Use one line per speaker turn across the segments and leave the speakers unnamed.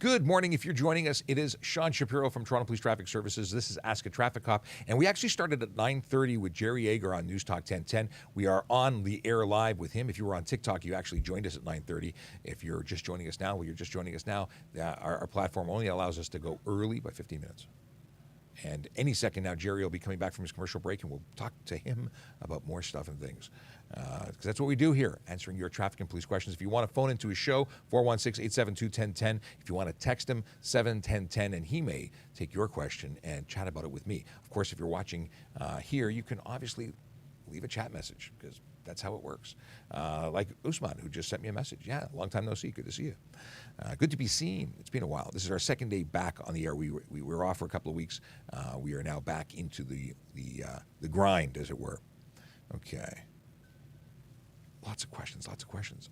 Good morning. If you're joining us, it is Sean Shapiro from Toronto Police Traffic Services. This is Ask a Traffic Cop, and we actually started at 9:30 with Jerry Ager on News Talk 1010. We are on the air live with him. If you were on TikTok, you actually joined us at 9:30. If you're just joining us now, our platform only allows us to go early by 15 minutes. And any second now, Jerry will be coming back from his commercial break, and we'll talk to him about more stuff and things. Because that's what we do here, answering your traffic and police questions. If you want to phone into his show, 416-872-1010. If you want to text him, 71010, and he may take your question and chat about it with me. Of course, if you're watching here, you can obviously leave a chat message, because that's how it works. Like Usman, who just sent me a message. Yeah, long time no see. Good to see you. Good to be seen. It's been a while. This is our second day back on the air. We were off for a couple of weeks. We are now back into the grind, as it were. Okay. Lots of questions.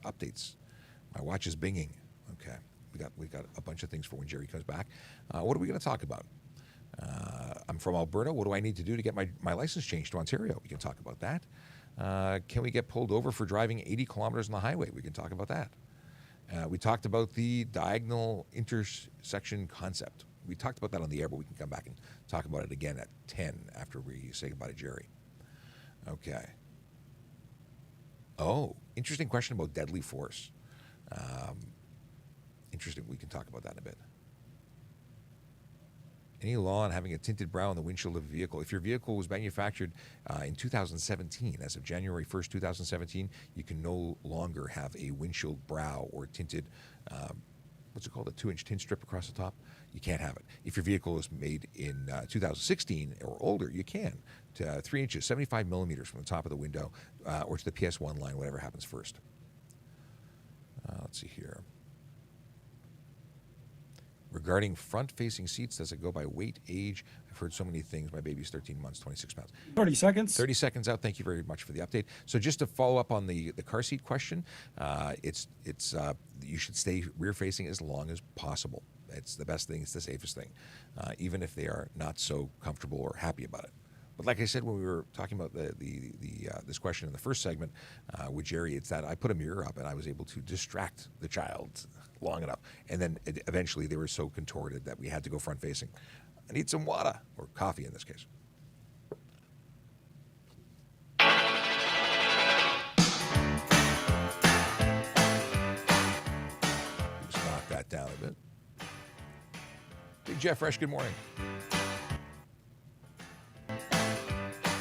Updates. My watch is binging. Okay. We got a bunch of things for when Jerry comes back. What are we going to talk about? I'm from Alberta. What do I need to do to get my license changed to Ontario? We can talk about that. Can we get pulled over for driving 80 kilometers on the highway? We can talk about that. We talked about the diagonal intersection concept. We talked about that on the air, but we can come back and talk about it again at 10 after we say goodbye to Jerry. Okay. Oh, interesting question about deadly force. Interesting. We can talk about that in a bit. Any law on having a tinted brow on the windshield of a vehicle? If your vehicle was manufactured in 2017, as of January 1st, 2017, you can no longer have a windshield brow or tinted, what's it called, a 2-inch tint strip across the top? You can't have it. If your vehicle was made in 2016 or older, you can. To 3 inches, 75 millimeters from the top of the window, or to the PS1 line, whatever happens first. Let's see here. Regarding front-facing seats, does it go by weight, age? I've heard so many things. My baby's 13 months, 26 pounds.
30 seconds.
30 seconds out. Thank you very much for the update. So just to follow up on the car seat question, you should stay rear-facing as long as possible. It's the best thing. It's the safest thing, even if they are not so comfortable or happy about it. But like I said when we were talking about this question in the first segment with Jerry, it's that I put a mirror up and I was able to distract the child long enough. And then eventually they were so contorted that we had to go front-facing. I need some water, or coffee in this case. Just knock that down a bit. Big Jeff Fresh, good morning.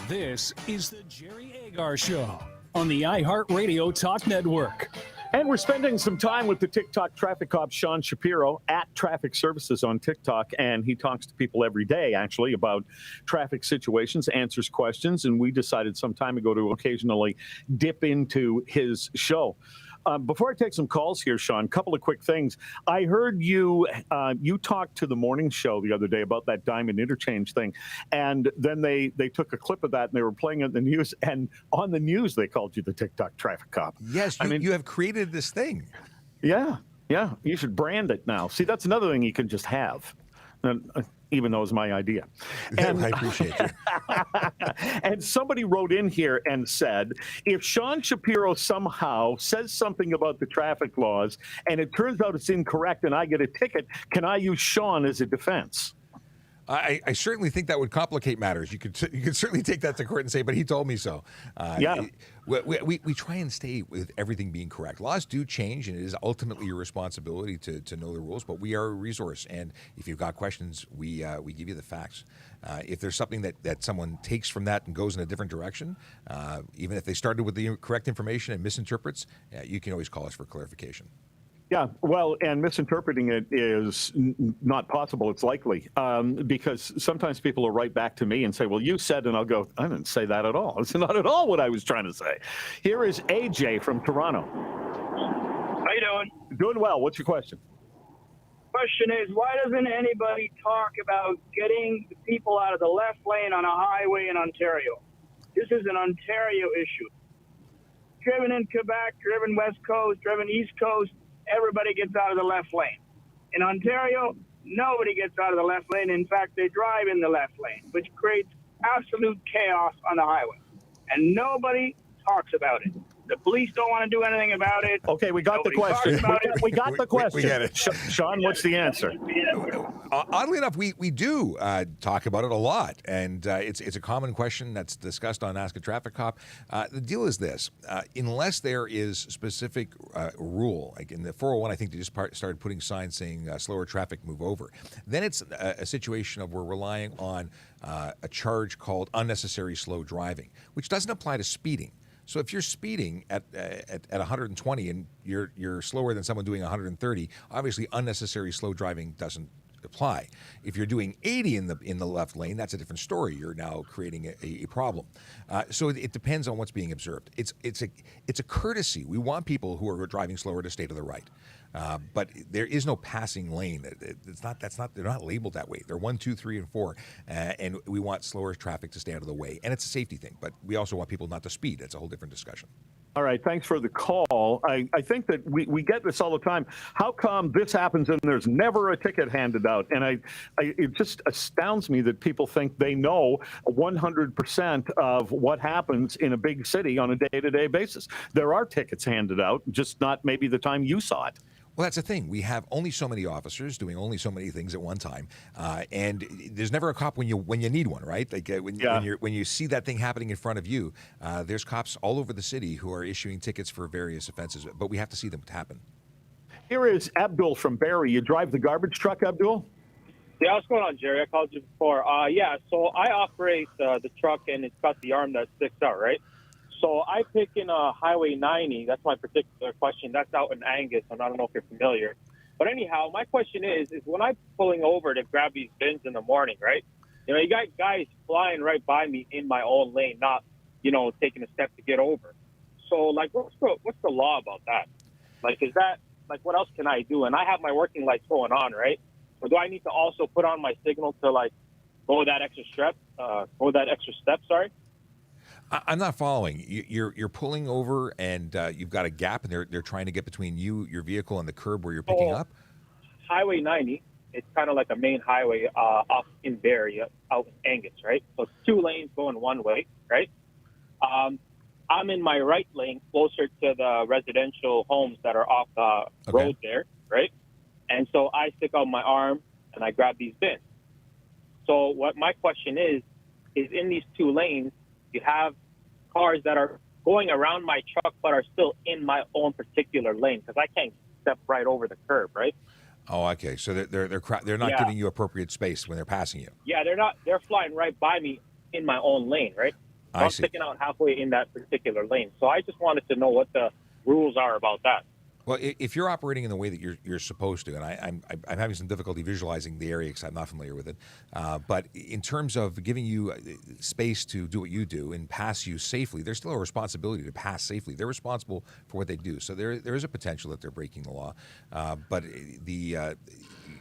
This is the Jerry Agar Show on the iHeartRadio Talk Network.
And we're spending some time with the TikTok traffic cop, Sean Shapiro, at Traffic Services on TikTok. And he talks to people every day, actually, about traffic situations, answers questions. And we decided some time ago to occasionally dip into his show. Before I take some calls here, Sean, a couple of quick things. I heard you talked to the morning show the other day about that diamond interchange thing. And then they took a clip of that and they were playing it in the news. And on the news, they called you the TikTok traffic cop.
Yes, you have created this thing.
Yeah. You should brand it now. See, that's another thing you can just have. Even though it's my idea.
And I appreciate you.
And somebody wrote in here and said, if Sean Shapiro somehow says something about the traffic laws and it turns out it's incorrect and I get a ticket, can I use Sean as a defense?
I certainly think that would complicate matters. You could certainly take that to court and say, but he told me so.
Yeah.
We try and stay with everything being correct. Laws do change, and it is ultimately your responsibility to know the rules, but we are a resource, and if you've got questions, we give you the facts. If there's something that someone takes from that and goes in a different direction, even if they started with the correct information and misinterprets, you can always call us for clarification.
Yeah, well, and misinterpreting it is not possible. It's likely because sometimes people will write back to me and say, well, you said, and I'll go, I didn't say that at all. It's not at all what I was trying to say. Here is AJ from Toronto.
How you doing?
Doing well. What's your question?
Question is, why doesn't anybody talk about getting the people out of the left lane on a highway in Ontario? This is an Ontario issue. Driven in Quebec, driven West Coast, driven East Coast, everybody gets out of the left lane. In Ontario, nobody gets out of the left lane. In fact, they drive in the left lane, which creates absolute chaos on the highway. And nobody talks about it. The police don't want to do anything about it.
Okay, we got
Nobody
the question.
talks about it.
We got the question.
We get it.
Sean, what's the answer?
Oddly enough, we do talk about it a lot, and it's a common question that's discussed on Ask a Traffic Cop. The deal is this: unless there is specific rule, like in the 401, I think they just started putting signs saying slower traffic, move over. Then it's a situation of we're relying on a charge called unnecessary slow driving, which doesn't apply to speeding. So if you're speeding at 120 and you're slower than someone doing 130, obviously unnecessary slow driving doesn't apply. If you're doing 80 in the left lane, that's a different story. You're now creating a problem. So it depends on what's being observed. It's a courtesy. We want people who are driving slower to stay to the right. But there is no passing lane. They're not labeled that way. They're 1, 2, 3, and 4, and we want slower traffic to stay out of the way. And it's a safety thing, but we also want people not to speed. It's a whole different discussion.
All right, thanks for the call. I think that we get this all the time. How come this happens and there's never a ticket handed out? And it just astounds me that people think they know 100% of what happens in a big city on a day-to-day basis. There are tickets handed out, just not maybe the time you saw it.
Well, that's the thing. We have only so many officers doing only so many things at one time, and there's never a cop when you need one, right? Like when you see that thing happening in front of you, there's cops all over the city who are issuing tickets for various offenses, but we have to see them happen.
Here is Abdul from Barrie. You drive the garbage truck, Abdul?
Yeah, what's going on, Jerry? I called you before. So I operate the truck, and it's got the arm that sticks out, right? So I pick in Highway 90. That's my particular question. That's out in Angus, and I don't know if you're familiar. But anyhow, my question is when I'm pulling over to grab these bins in the morning, right? You know, you got guys flying right by me in my own lane, not, taking a step to get over. So, like, what's the law about that? Like, is that, like, what else can I do? And I have my working lights going on, right? Or do I need to also put on my signal to, like, go that extra step, sorry?
I'm not following. You're pulling over and you've got a gap, and they're trying to get between your vehicle and the curb where you're picking up.
Highway 90. It's kind of like a main highway up in Barrie, out in Angus, right? So it's 2 lanes going one way, right? I'm in my right lane, closer to the residential homes that are off the road there, right? And so I stick out my arm and I grab these bins. So what my question is in these 2 lanes, you have cars that are going around my truck but are still in my own particular lane because I can't step right over the curb, right?
Oh, okay. So they're not giving you appropriate space when they're passing you.
Yeah, they're not. They're flying right by me in my own lane, right? So I'm sticking out halfway in that particular lane. So I just wanted to know what the rules are about that.
Well, if you're operating in the way that you're supposed to, and I'm having some difficulty visualizing the area because I'm not familiar with it, but in terms of giving you space to do what you do and pass you safely, there's still a responsibility to pass safely. They're responsible for what they do, so there is a potential that they're breaking the law, but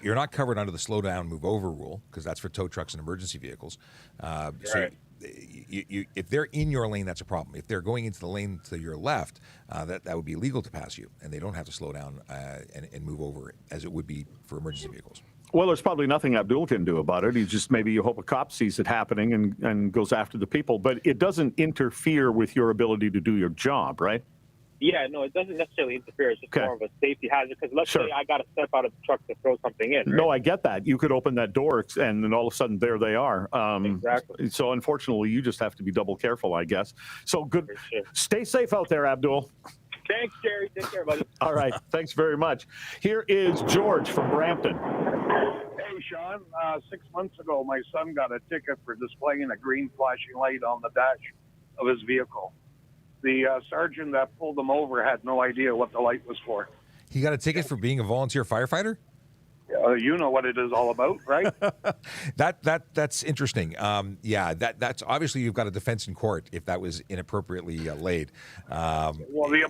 you're not covered under the slow down, move over rule because that's for tow trucks and emergency vehicles.
Right.
So if they're in your lane, that's a problem. If they're going into the lane to your left, that would be illegal to pass you, and they don't have to slow down and move over as it would be for emergency vehicles.
Well, there's probably nothing Abdul can do about it. He just maybe you hope a cop sees it happening and goes after the people. But it doesn't interfere with your ability to do your job, right?
Yeah, no, it doesn't necessarily interfere. It's just more of a safety hazard because let's say I got to step out of the truck to throw something in. Right?
No, I get that. You could open that door and then all of a sudden there they are.
Exactly.
So unfortunately, you just have to be double careful, I guess. So good. Sure. Stay safe out there, Abdul.
Thanks, Jerry. Take care, buddy.
All right. Thanks very much. Here is George from Brampton.
Hey, Sean. 6 months ago, my son got a ticket for displaying a green flashing light on the dash of his vehicle. The sergeant that pulled him over had no idea what the light was for.
He got a ticket for being a volunteer firefighter?
You know what it is all about, right?
That's interesting. That's obviously you've got a defense in court if that was inappropriately laid.
Well, the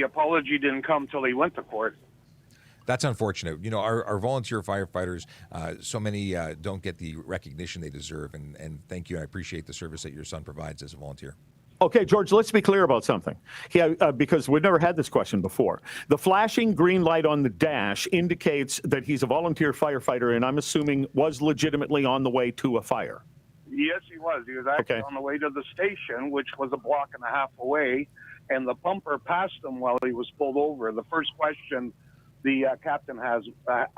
apology didn't come till he went to court.
That's unfortunate. You know, our volunteer firefighters, so many don't get the recognition they deserve. And thank you. I appreciate the service that your son provides as a volunteer.
Okay, George, let's be clear about something. Because we've never had this question before. The flashing green light on the dash indicates that he's a volunteer firefighter, and I'm assuming was legitimately on the way to a fire.
Yes, he was. He was actually on the way to the station, which was a block and a half away. and the pumper passed him while he was pulled over. The first question the captain has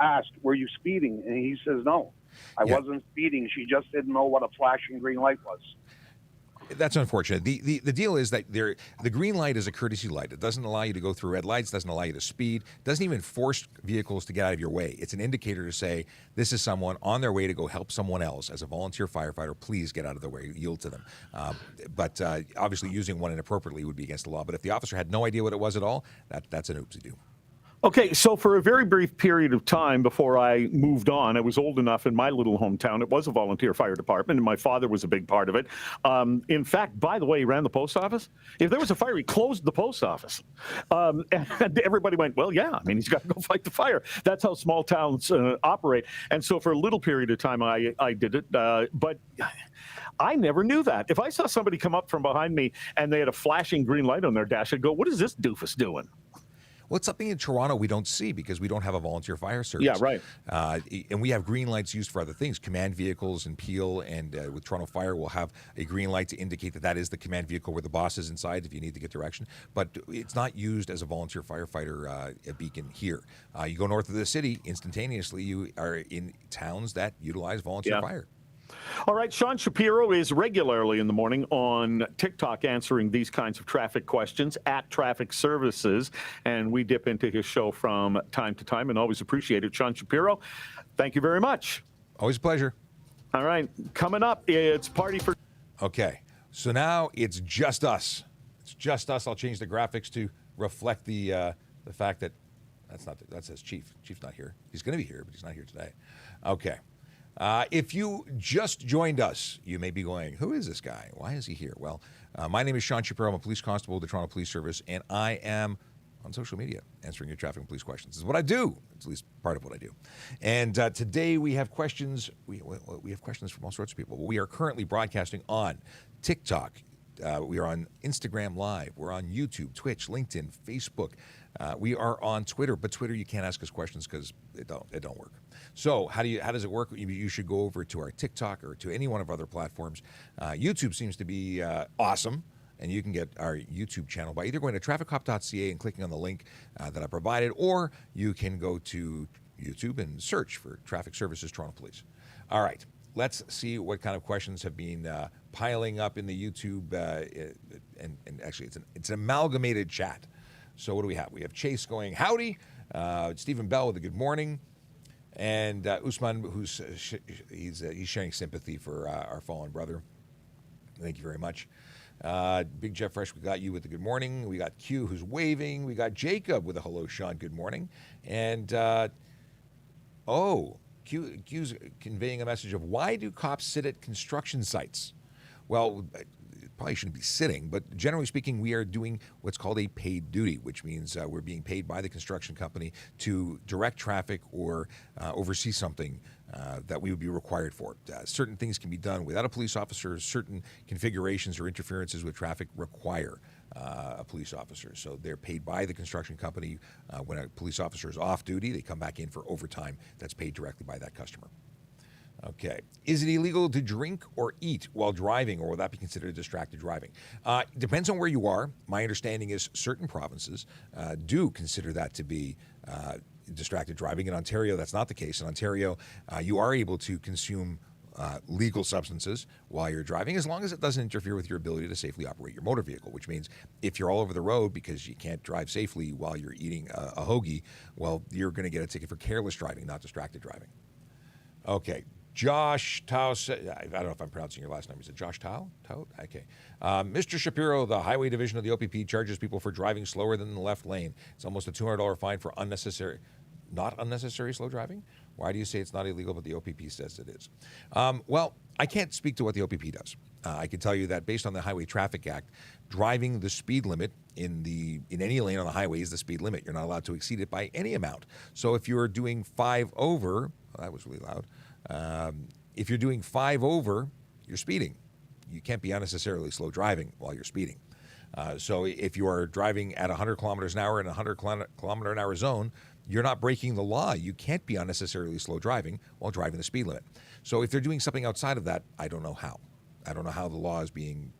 asked, "Were you speeding?" And he says, "No, I wasn't speeding. She just didn't know what a flashing green light was."
That's unfortunate. The deal is that the green light is a courtesy light. It doesn't allow you to go through red lights, doesn't allow you to speed, doesn't even force vehicles to get out of your way. It's an indicator to say, this is someone on their way to go help someone else. As a volunteer firefighter, please get out of the way, yield to them. But obviously using one inappropriately would be against the law. But if the officer had no idea what it was at all, that's an oopsie-doo.
Okay, so for a very brief period of time before I moved on, I was old enough in my little hometown. It was a volunteer fire department, and my father was a big part of it. In fact, by the way, he ran the post office. If there was a fire, he closed the post office. And everybody went, well, yeah, I mean, he's got to go fight the fire. That's how small towns operate. And so for a little period of time, I did it. But I never knew that. If I saw somebody come up from behind me and they had a flashing green light on their dash, I'd go, what is this doofus doing?
Well, it's something in Toronto we don't see because we don't have a volunteer fire service.
Yeah, right.
And we have green lights used for other things. Command vehicles and Peel and with Toronto Fire will have a green light to indicate that is the command vehicle where the boss is inside if you need to get direction. But it's not used as a volunteer firefighter beacon here. You go north of the city, instantaneously you are in towns that utilize volunteer fire.
All right, Sean Shapiro is regularly in the morning on TikTok answering these kinds of traffic questions at Traffic Services, and we dip into his show from time to time and always appreciate it. Sean Shapiro, thank you very much.
Always a pleasure.
All right, coming up, it's Party for...
Okay, so now it's just us. It's just us. I'll change the graphics to reflect the fact that that says Chief. Chief's not here. He's going to be here, but he's not here today. Okay. If you just joined us, you may be going, who is this guy? Why is he here? Well, my name is Sean Shapiro. I'm a police constable with the Toronto Police Service, and I am on social media answering your traffic and police questions. This is what I do. It's at least part of what I do. And today we have questions. We have questions from all sorts of people. We are currently broadcasting on TikTok. We are on Instagram Live. We're on YouTube, Twitch, LinkedIn, Facebook. We are on Twitter, but Twitter you can't ask us questions because it don't work. So how does it work? You should go over to our TikTok or to any one of our other platforms. YouTube seems to be awesome, and you can get our YouTube channel by either going to trafficcop.ca and clicking on the link that I provided, or you can go to YouTube and search for Traffic Services Toronto Police. All right. Let's see what kind of questions have been piling up in the YouTube, and actually it's an amalgamated chat. So what do we have? We have Chase going, howdy, Stephen Bell with a good morning, and Usman, who's he's sharing sympathy for our fallen brother. Thank you very much. Big Jeff Fresh, we got you with a good morning. We got Q, who's waving. We got Jacob with a hello, Sean, good morning. And, Q's conveying a message of why do cops sit at construction sites? Well, probably shouldn't be sitting, but generally speaking, we are doing what's called a paid duty, which means we're being paid by the construction company to direct traffic or oversee something that we would be required for. Certain things can be done without a police officer. Certain configurations or interferences with traffic require a police officer. So they're paid by the construction company. When a police officer is off duty, they come back in for overtime that's paid directly by that customer. Okay. Is it illegal to drink or eat while driving, or will that be considered distracted driving? Depends on where you are. My understanding is certain provinces do consider that to be distracted driving. In Ontario, that's not the case. In Ontario, you are able to consume legal substances while you're driving, as long as it doesn't interfere with your ability to safely operate your motor vehicle, which means if you're all over the road because you can't drive safely while you're eating a hoagie, well, you're going to get a ticket for careless driving, not distracted driving. Okay. Josh Tao, I don't know if I'm pronouncing your last name. Is it Josh Tao? Okay. Mr. Shapiro, the Highway Division of the OPP charges people for driving slower than the left lane. It's almost a $200 fine for not unnecessary slow driving. Why do you say it's not illegal, but the OPP says it is? Well, I can't speak to what the OPP does. I can tell you that based on the Highway Traffic Act, driving the speed limit in any lane on the highway is the speed limit. You're not allowed to exceed it by any amount. So if you're doing 5 over, well, that was really loud. If you're doing 5 over, you're speeding. You can't be unnecessarily slow driving while you're speeding. So if you are driving at 100 kilometers an hour in a 100 kilometer an hour zone, you're not breaking the law. You can't be unnecessarily slow driving while driving the speed limit. So if they're doing something outside of that, I don't know how. I don't know how the law is being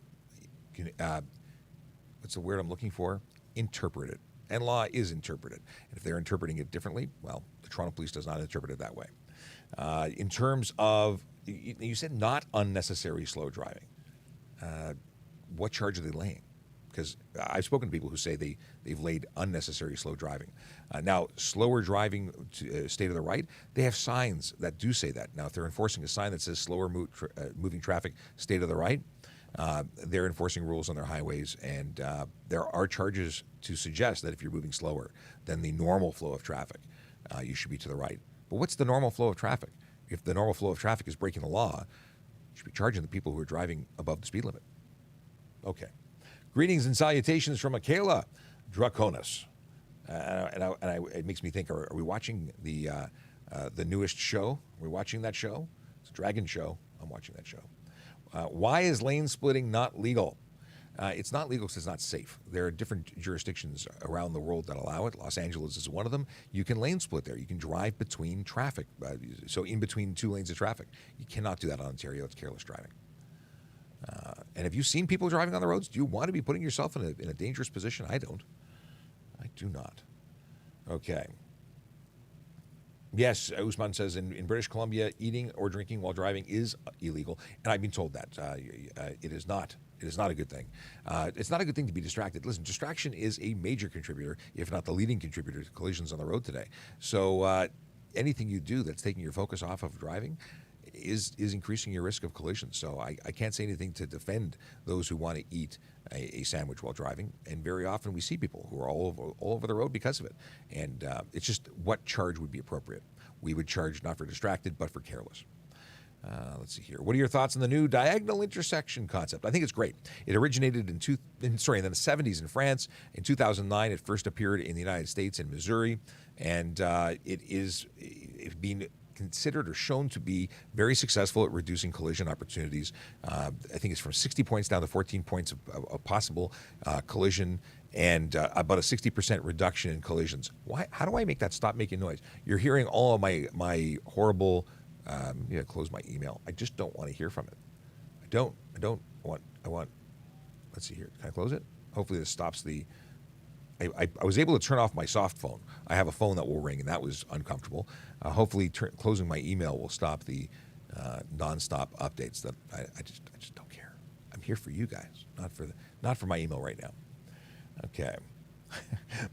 what's the word I'm looking for? Interpreted. And law is interpreted. And if they're interpreting it differently, well, the Toronto Police does not interpret it that way. In terms of, you said not unnecessary slow driving. What charge are they laying? Because I've spoken to people who say they've laid unnecessary slow driving. Now, slower driving to stay to the right, they have signs that do say that. Now, if they're enforcing a sign that says slower moving traffic, stay to the right, they're enforcing rules on their highways, and there are charges to suggest that if you're moving slower than the normal flow of traffic, you should be to the right. But what's the normal flow of traffic? If the normal flow of traffic is breaking the law, you should be charging the people who are driving above the speed limit. Okay. Greetings and salutations from Michaela Draconis. It makes me think, are we watching the newest show? Are we watching that show? It's a Dragon show. I'm watching that show. Why is lane splitting not legal? It's not legal because it's not safe. There are different jurisdictions around the world that allow it. Los Angeles is one of them. You can lane split there. You can drive between traffic, so in between two lanes of traffic. You cannot do that in Ontario. It's careless driving. And have you seen people driving on the roads? Do you want to be putting yourself in a dangerous position? I don't. I do not. Okay. Yes, Usman says in British Columbia, eating or drinking while driving is illegal, and I've been told that it is not. It is not a good thing. It's not a good thing to be distracted. Listen, distraction is a major contributor, if not the leading contributor, to collisions on the road today. So anything you do that's taking your focus off of driving is increasing your risk of collisions. So I can't say anything to defend those who want to eat a sandwich while driving. And very often we see people who are all over the road because of it. And it's just what charge would be appropriate. We would charge not for distracted, but for careless. Let's see here. What are your thoughts on the new diagonal intersection concept? I think it's great. It originated in the 70s in France. In 2009, it first appeared in the United States in Missouri. And it's been considered or shown to be very successful at reducing collision opportunities. I think it's from 60 points down to 14 points of possible collision, and about a 60% reduction in collisions. Why? How do I make that stop making noise? You're hearing all of my horrible. Close my email. I just don't want to hear from it. I don't want. Let's see here. Can I close it? Hopefully this stops the. I was able to turn off my soft phone. I have a phone that will ring, and that was uncomfortable. Hopefully, closing my email will stop the nonstop updates. That I just don't care. I'm here for you guys, not for my email right now. Okay.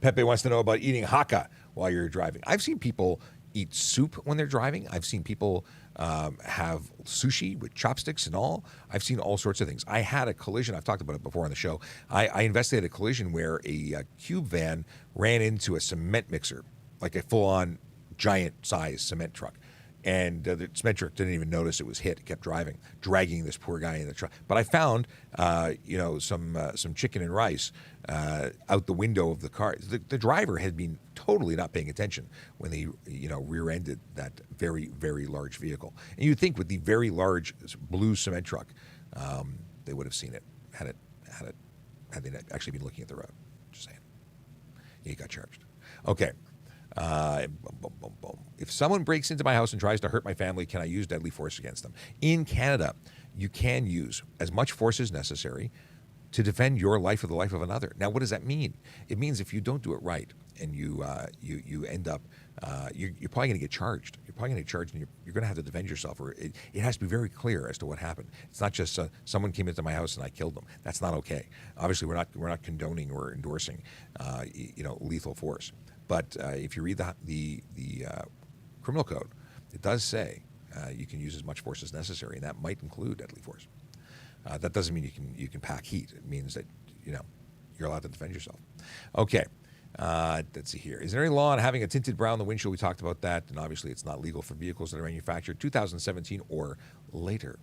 Pepe wants to know about eating Haka while you're driving. I've seen people eat soup when they're driving. I've seen people have sushi with chopsticks and all. I've seen all sorts of things. I had a collision. I've talked about it before on the show. I investigated a collision where a cube van ran into a cement mixer, like a full-on giant-size cement truck. And the cement truck didn't even notice it was hit. It kept driving, dragging this poor guy in the truck. But I found, some chicken and rice out the window of the car. The driver had been totally not paying attention when they, rear-ended that very, very large vehicle. And you'd think with the very large blue cement truck, they would have seen it had they actually been looking at the road. Just saying. He got charged. Okay. If someone breaks into my house and tries to hurt my family, can I use deadly force against them? In Canada, you can use as much force as necessary to defend your life or the life of another. Now, what does that mean? It means if you don't do it right and you end up, you're probably going to get charged. You're probably going to get charged, and you're going to have to defend yourself. Or it has to be very clear as to what happened. It's not just someone came into my house and I killed them. That's not okay. Obviously, we're not condoning or endorsing, lethal force. But if you read the criminal code, it does say you can use as much force as necessary, and that might include deadly force. That doesn't mean you can pack heat. It means that you're allowed to defend yourself. Okay, let's see here. Is there any law on having a tinted brown in the windshield? We talked about that, and obviously it's not legal for vehicles that are manufactured 2017 or later.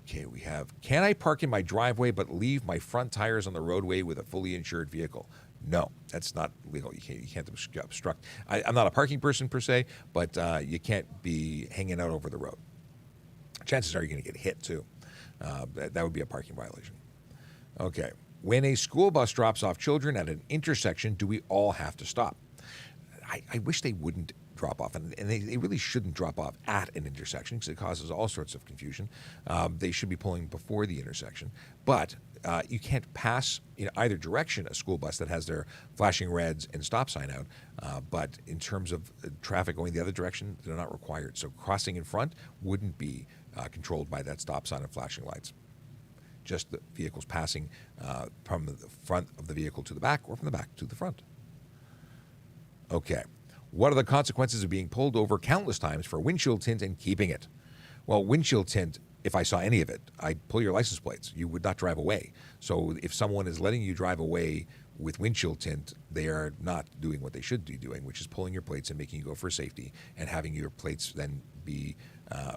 Okay, we have, can I park in my driveway but leave my front tires on the roadway with a fully insured vehicle? No, that's not legal. You can't obstruct. I'm not a parking person per se, but you can't be hanging out over the road. Chances are you're going to get hit too. That would be a parking violation. Okay. When a school bus drops off children at an intersection, do we all have to stop? I wish they wouldn't drop off, and they really shouldn't drop off at an intersection because it causes all sorts of confusion. They should be pulling before the intersection, but you can't pass in either direction a school bus that has their flashing reds and stop sign out. But in terms of traffic going the other direction, they're not required. So crossing in front wouldn't be controlled by that stop sign and flashing lights. Just the vehicles passing from the front of the vehicle to the back or from the back to the front. Okay. What are the consequences of being pulled over countless times for windshield tint and keeping it? Well, windshield tint, if I saw any of it, I'd pull your license plates. You would not drive away. So if someone is letting you drive away with windshield tint, they are not doing what they should be doing, which is pulling your plates and making you go for safety and having your plates then be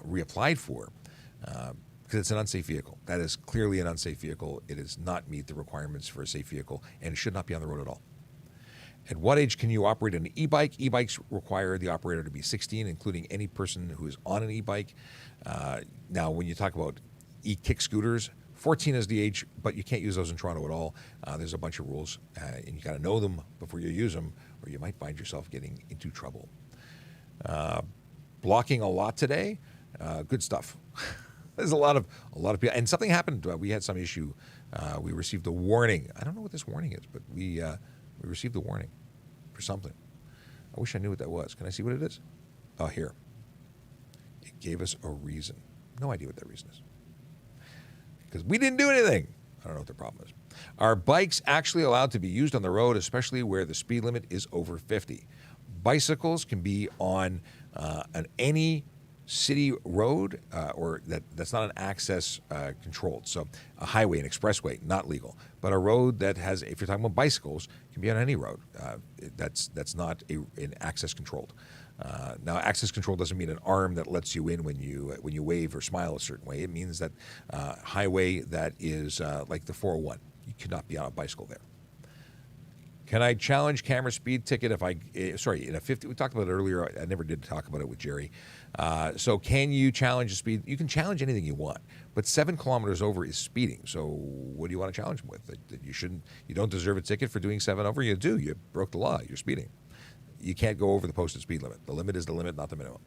reapplied for because it's an unsafe vehicle. That is clearly an unsafe vehicle. It does not meet the requirements for a safe vehicle, and it should not be on the road at all. At what age can you operate an e-bike? E-bikes require the operator to be 16, including any person who is on an e-bike. Now, when you talk about e-kick scooters, 14 is the age, but you can't use those in Toronto at all. There's a bunch of rules, and you got to know them before you use them, or you might find yourself getting into trouble. Blocking a lot today, good stuff. There's a lot of people, and something happened. We had some issue. We received a warning. I don't know what this warning is, but we received a warning for something. I wish I knew what that was. Can I see what it is? Oh, here. It gave us a reason. No idea what that reason is. Because we didn't do anything. I don't know what the problem is. Are bikes actually allowed to be used on the road, especially where the speed limit is over 50? Bicycles can be on any city road or that's not an access controlled. So a highway, an expressway, not legal. But a road that has, if you're talking about bicycles, can be on any road. That's not an access controlled. Now, access control doesn't mean an arm that lets you in when you wave or smile a certain way. It means that highway that is like the 401. You cannot be on a bicycle there. Can I challenge camera speed ticket if in a 50, we talked about it earlier, I never did talk about it with Jerry. So can you challenge the speed? You can challenge anything you want, but 7 kilometers over is speeding. So what do you want to challenge them with? That you don't deserve a ticket for doing 7 over? You do, you broke the law, you're speeding. You can't go over the posted speed limit. The limit is the limit, not the minimum.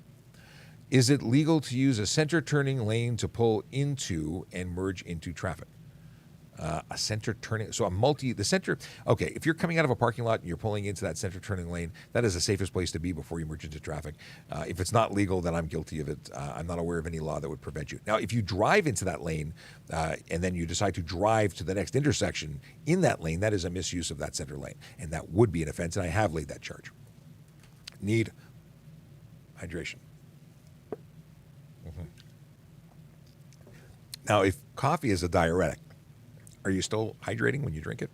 Is it legal to use a center turning lane to pull into and merge into traffic? A center turning, so the center, okay, if you're coming out of a parking lot and you're pulling into that center turning lane, that is the safest place to be before you merge into traffic. If it's not legal, then I'm guilty of it. I'm not aware of any law that would prevent you. Now, if you drive into that lane and then you decide to drive to the next intersection in that lane, that is a misuse of that center lane, and that would be an offense, and I have laid that charge. Need hydration. Mm-hmm. Now, if coffee is a diuretic, are you still hydrating when you drink it?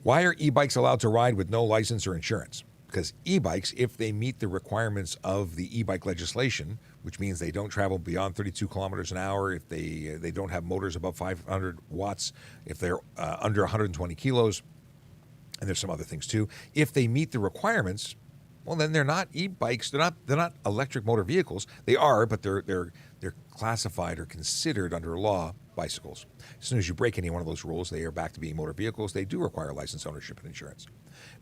Why are e-bikes allowed to ride with no license or insurance? Because e-bikes, if they meet the requirements of the e-bike legislation, which means they don't travel beyond 32 kilometers an hour, if they don't have motors above 500 watts, if they're under 120 kilos, and there's some other things too. If they meet the requirements, well, then they're not e-bikes. They're not electric motor vehicles. They are, but they're classified or considered under law bicycles. As soon as you break any one of those rules, they are back to being motor vehicles. They do require license, ownership, and insurance.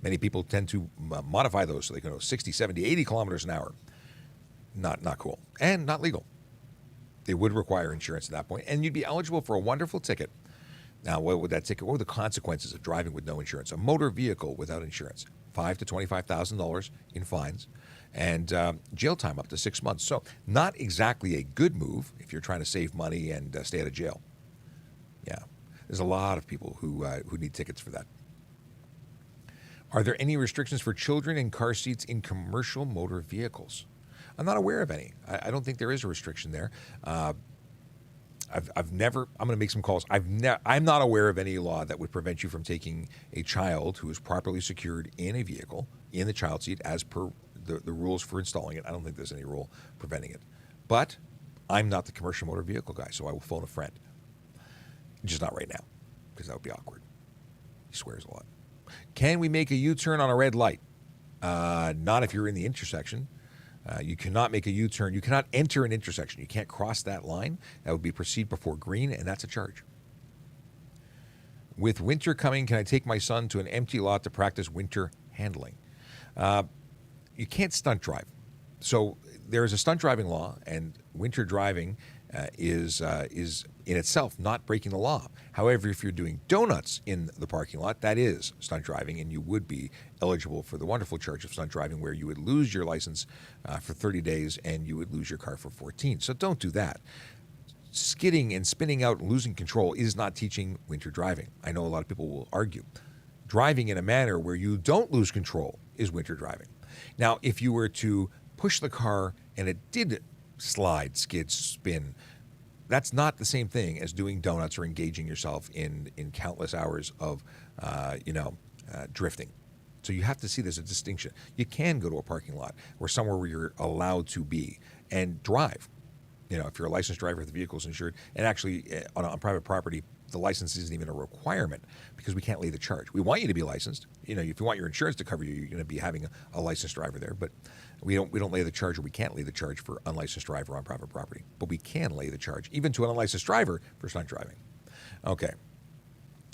Many people tend to modify those so they can go 60, 70, 80 kilometers an hour. Not cool and not legal. They would require insurance at that point, and you'd be eligible for a wonderful ticket. Now, what would that ticket? What were the consequences of driving with no insurance? A motor vehicle without insurance, $5,000 to $25,000 in fines, and jail time up to 6 months. So, not exactly a good move if you're trying to save money and stay out of jail. Yeah, there's a lot of people who need tickets for that. Are there any restrictions for children in car seats in commercial motor vehicles? I'm not aware of any. I don't think there is a restriction there. I've never, I'm going to make some calls. I'm not aware of any law that would prevent you from taking a child who is properly secured in a vehicle, in the child seat, as per the rules for installing it. I don't think there's any rule preventing it. But I'm not the commercial motor vehicle guy, so I will phone a friend. Just not right now, because that would be awkward. He swears a lot. Can we make a U-turn on a red light? Not if you're in the intersection. You cannot make a U-turn. You cannot enter an intersection. You can't cross that line. That would be proceed before green, and that's a charge. With winter coming, can I take my son to an empty lot to practice winter handling? you can't stunt drive. So there is a stunt driving law, and winter driving is in itself not breaking the law. However, if you're doing donuts in the parking lot, that is stunt driving, and you would be eligible for the wonderful charge of stunt driving, where you would lose your license for 30 days and you would lose your car for 14. So don't do that. Skidding and spinning out and losing control is not teaching winter driving. I know a lot of people will argue. Driving in a manner where you don't lose control is winter driving. Now, if you were to push the car and it did slide, skid, spin, that's not the same thing as doing donuts or engaging yourself in countless hours of, drifting. So you have to see there's a distinction. You can go to a parking lot or somewhere where you're allowed to be and drive. If you're a licensed driver, the vehicle's insured, and actually on private property, the license isn't even a requirement because we can't lay the charge. We want you to be licensed. If you want your insurance to cover you, you're going to be having a licensed driver there. But we don't lay the charge, or we can't lay the charge for unlicensed driver on private property. But we can lay the charge, even to an unlicensed driver, for stunt driving. Okay.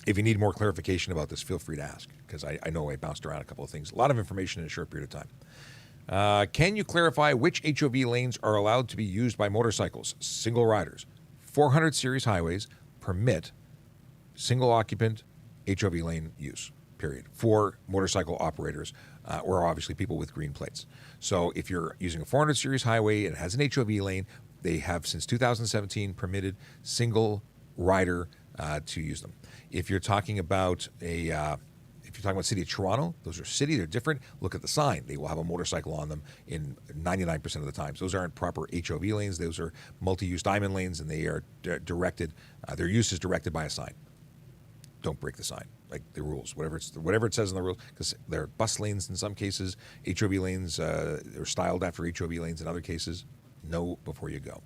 If you need more clarification about this, feel free to ask, because I know I bounced around a couple of things. A lot of information in a short period of time. Can you clarify which HOV lanes are allowed to be used by motorcycles, single riders? 400 series highways permit single occupant HOV lane use, period, for motorcycle operators or obviously people with green plates. So if you're using a 400 series highway and it has an HOV lane, they have since 2017 permitted single rider to use them. If you're talking about City of Toronto, those are city, they're different. Look at the sign. They will have a motorcycle on them in 99% of the times. Those aren't proper HOV lanes. Those are multi-use diamond lanes, and they are directed, their use is directed by a sign. Don't break the sign, like the rules, whatever it says in the rules, because they're bus lanes in some cases. HOV lanes are styled after HOV lanes in other cases. Know before you go.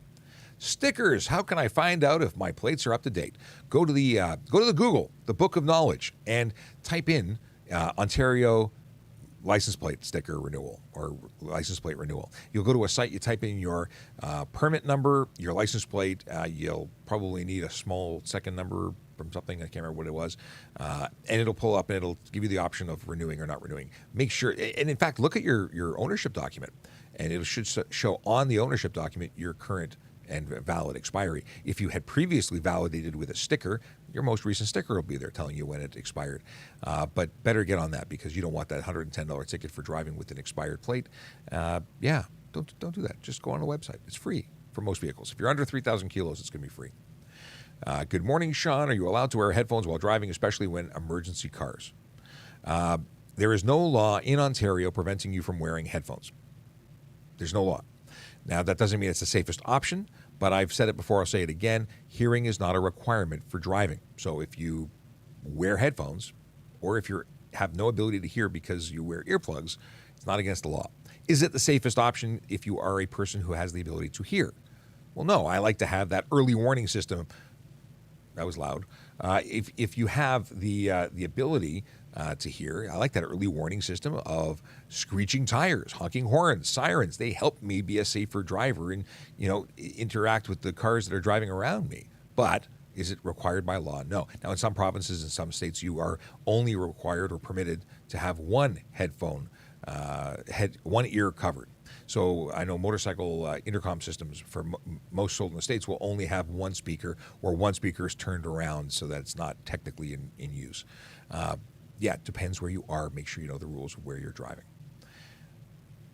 Stickers. How can I find out if my plates are up to date? Go to the Google, the Book of Knowledge, and type in Ontario license plate sticker renewal or license plate renewal. You'll go to a site. You type in your permit number, your license plate. You'll probably need a small second number from something. I can't remember what it was, and it'll pull up and it'll give you the option of renewing or not renewing. Make sure, and in fact, look at your ownership document, and it should show on the ownership document your current and valid expiry. If you had previously validated with a sticker, your most recent sticker will be there telling you when it expired. But better get on that, because you don't want that $110 ticket for driving with an expired plate. Don't do that. Just go on the website. It's free for most vehicles. If you're under 3,000 kilos, it's going to be free. Good morning, Sean. Are you allowed to wear headphones while driving, especially when emergency cars? There is no law in Ontario preventing you from wearing headphones. There's no law. Now, that doesn't mean it's the safest option, but I've said it before, I'll say it again. Hearing is not a requirement for driving. So if you wear headphones, or if you have no ability to hear because you wear earplugs, it's not against the law. Is it the safest option if you are a person who has the ability to hear? Well, no. I like to have that early warning system. That was loud. If you have the ability to hear, I like that early warning system of screeching tires, honking horns, sirens. They help me be a safer driver and, interact with the cars that are driving around me. But is it required by law? No. Now, in some provinces and some states, you are only required or permitted to have one headphone, one ear covered. So I know motorcycle intercom systems for most sold in the States will only have one speaker, or one speaker is turned around so that it's not technically in use. It depends where you are. Make sure you know the rules of where you're driving.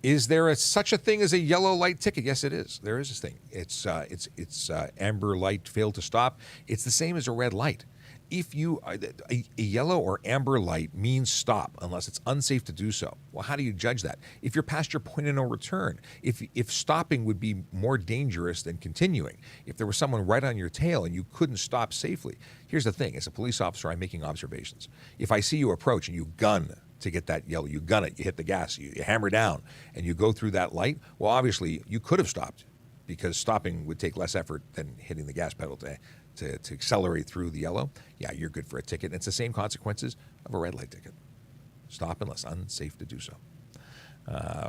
Is there such a thing as a yellow light ticket? Yes, it is. There is this thing. It's amber light, failed to stop. It's the same as a red light. If a yellow or amber light means stop unless it's unsafe to do so. Well, how do you judge that? If you're past your point of no return, if stopping would be more dangerous than continuing, if there was someone right on your tail and you couldn't stop safely. Here's the thing. As a police officer, I'm making observations. If I see you approach and you gun to get that yellow, you gun it, you hit the gas, you hammer down, and you go through that light, well, obviously, you could have stopped, because stopping would take less effort than hitting the gas pedal to accelerate through the yellow. Yeah, you're good for a ticket. It's the same consequences of a red light ticket. Stop unless unsafe to do so.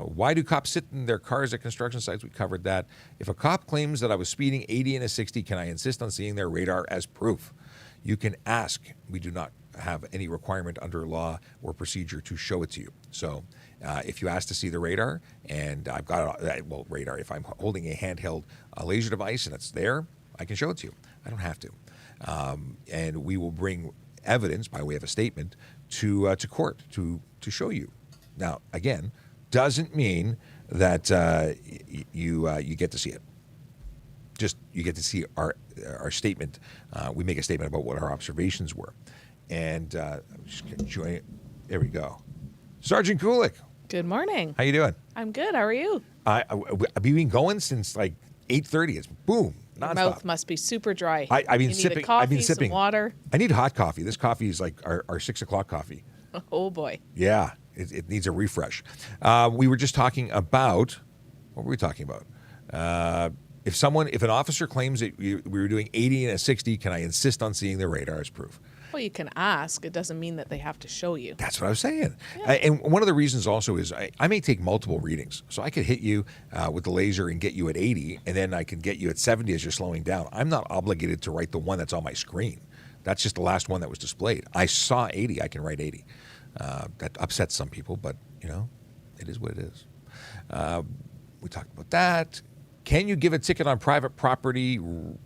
Why do cops sit in their cars at construction sites? We covered that. If a cop claims that I was speeding 80 and a 60, can I insist on seeing their radar as proof? You can ask. We do not have any requirement under law or procedure to show it to you. So if you ask to see the radar, and I've got radar, if I'm holding a handheld laser device and it's there, I can show it to you. I don't have to. And we will bring evidence by way of a statement to court to show you. Now, again, doesn't mean that you get to see it. Just you get to see our statement. We make a statement about what our observations were, and I'm just going to join it. There we go. Sergeant Kulik.
Good morning.
How you doing?
I'm good. How are you?
I've been going since like 8:30. It's boom.
Your
nonstop.
mouth must be super dry.
I've been
you
sipping.
Need a coffee,
I've been sipping
some water.
I need hot coffee. This coffee is like our 6 o'clock coffee.
Oh boy.
Yeah, it needs a refresh. We were just talking about, what were we talking about? If an officer claims that we were doing 80 and a 60, can I insist on seeing their radar as proof?
Well, you can ask. It doesn't mean that they have to show you.
That's what I was saying.
Yeah.
And one of the reasons also is I may take multiple readings. So I could hit you with the laser and get you at 80, and then I can get you at 70 as you're slowing down. I'm not obligated to write the one that's on my screen. That's just the last one that was displayed. I saw 80. I can write 80. That upsets some people, but, it is what it is. We talked about that. Can you give a ticket on private property? Can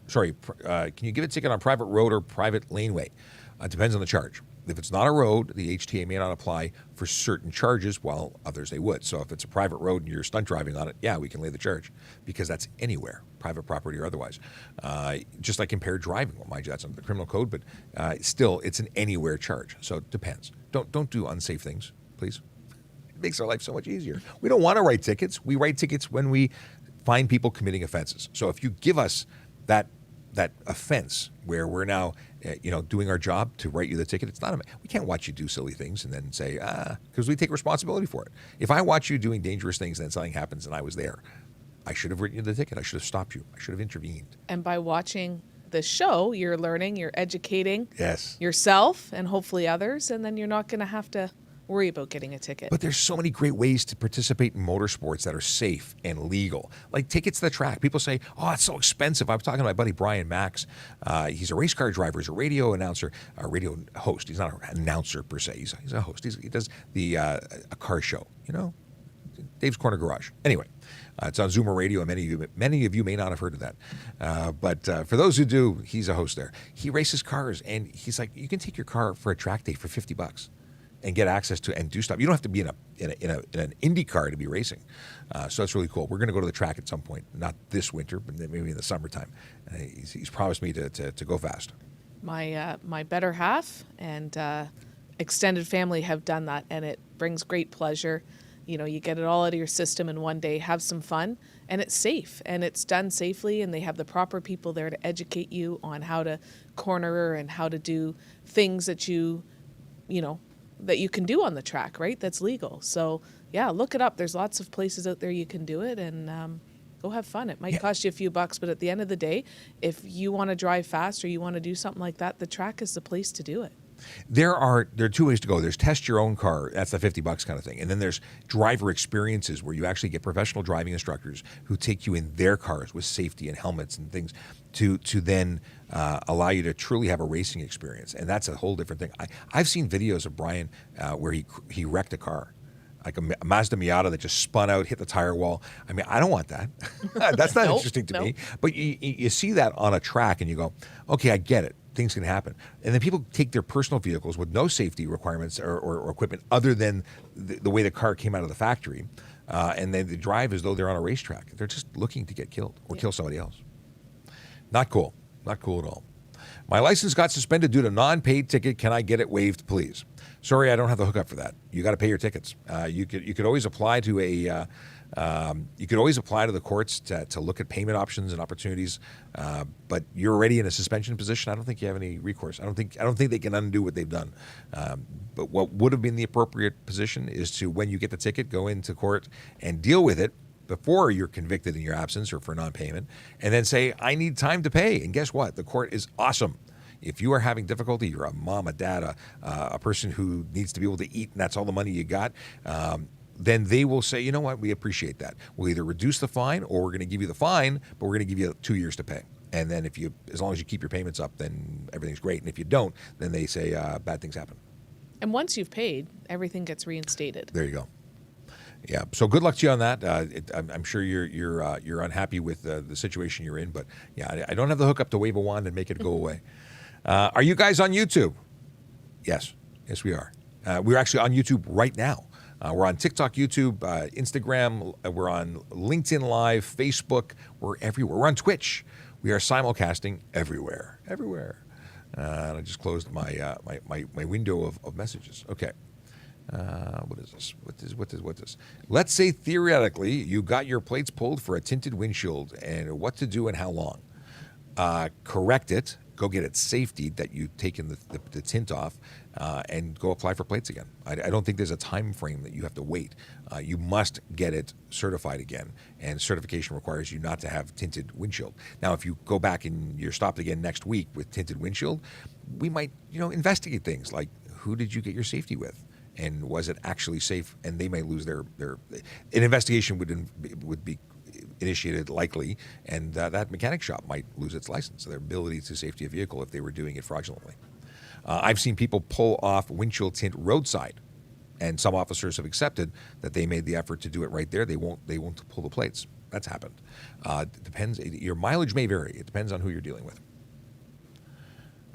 you give a ticket on private road or private laneway? Depends on the charge. If it's not a road, the HTA may not apply for certain charges, while others they would. So if it's a private road and you're stunt driving on it, yeah, we can lay the charge because that's anywhere, private property or otherwise. Just like impaired driving. Well, mind you, that's under the criminal code, but still, it's an anywhere charge. So it depends. Don't do unsafe things, please. It makes our life so much easier. We don't want to write tickets. We write tickets when we find people committing offenses. So if you give us that offense where we're now doing our job to write you the ticket, it's not we can't watch you do silly things and then say because we take responsibility for it. If I watch you doing dangerous things and then something happens and I was there, I should have written you the ticket. I should have stopped you. I should have intervened.
And by watching the show, you're learning, you're educating yourself and hopefully others, and then you're not going to have to worry about getting a ticket.
But there's so many great ways to participate in motorsports that are safe and legal. Like tickets to the track. People say, oh, it's so expensive. I was talking to my buddy Brian Max. He's a race car driver. He's a radio announcer, a radio host. He's not an announcer per se. He's a host. He does a car show, Dave's Corner Garage. Anyway, it's on Zoomer Radio, and many of you may not have heard of that. But for those who do, he's a host there. He races cars, and he's like, you can take your car for a track day for $50. And get access to and do stuff. You don't have to be in an Indy car to be racing. So that's really cool. We're going to go to the track at some point, not this winter, but maybe in the summertime. He's promised me to go fast.
My better half and extended family have done that, and it brings great pleasure. You get it all out of your system in one day, have some fun, and it's safe, and it's done safely, and they have the proper people there to educate you on how to corner and how to do things that that you can do on the track, right? That's legal. So yeah, look it up. There's lots of places out there you can do it, and go have fun. It might cost you a few bucks, but at the end of the day, if you want to drive fast or you want to do something like that, the track is the place to do it.
There are two ways to go. There's test your own car. That's the $50 kind of thing. And then there's driver experiences where you actually get professional driving instructors who take you in their cars with safety and helmets and things to then allow you to truly have a racing experience. And that's a whole different thing. I've seen videos of Brian where he wrecked a car. Like a Mazda Miata that just spun out, hit the tire wall. I mean, I don't want that. That's not interesting to me. But you see that on a track and you go, okay, I get it. Things can happen. And then people take their personal vehicles with no safety requirements or equipment other than the way the car came out of the factory. And they drive as though they're on a racetrack. They're just looking to get killed or kill somebody else. Not cool. Not cool at all. My license got suspended due to non-paid ticket. Can I get it waived, please? Sorry, I don't have the hookup for that. You got to pay your tickets. You could always apply to the courts to look at payment options and opportunities. But you're already in a suspension position. I don't think you have any recourse. I don't think they can undo what they've done. But what would have been the appropriate position is to, when you get the ticket, go into court and deal with it before you're convicted in your absence or for non-payment, and then say, I need time to pay. And guess what? The court is awesome. If you are having difficulty, you're a mom, a dad, a person who needs to be able to eat, and that's all the money you got, then they will say, you know what, we appreciate that. We'll either reduce the fine or we're going to give you the fine, but we're going to give you 2 years to pay. And then as long as you keep your payments up, then everything's great. And if you don't, then they say bad things happen.
And once you've paid, everything gets reinstated.
There you go. Yeah. So good luck to you on that. I'm sure you're unhappy with the situation you're in, but yeah, I don't have the hookup to wave a wand and make it go away. Are you guys on YouTube? Yes, we are. We're actually on YouTube right now. We're on TikTok, YouTube, Instagram. We're on LinkedIn Live, Facebook. We're everywhere. We're on Twitch. We are simulcasting everywhere. And I just closed my my window of messages. Okay. What is this? What is this? Let's say theoretically you got your plates pulled for a tinted windshield, and what to do and how long. Correct it. Go get it safety that you've taken the tint off, and go apply for plates again. I don't think there's a time frame that you have to wait. You must get it certified again, and certification requires you not to have tinted windshield. Now, if you go back and you're stopped again next week with tinted windshield, we might investigate things like, who did you get your safety with? And was it actually safe? And they may lose their an investigation would be initiated likely, and that mechanic shop might lose its license, their ability to safety a vehicle if they were doing it fraudulently. I've seen people pull off windshield tint roadside, and some officers have accepted that they made the effort to do it right there. They won't pull the plates. That's happened. It depends. Your mileage may vary. It depends on who you're dealing with.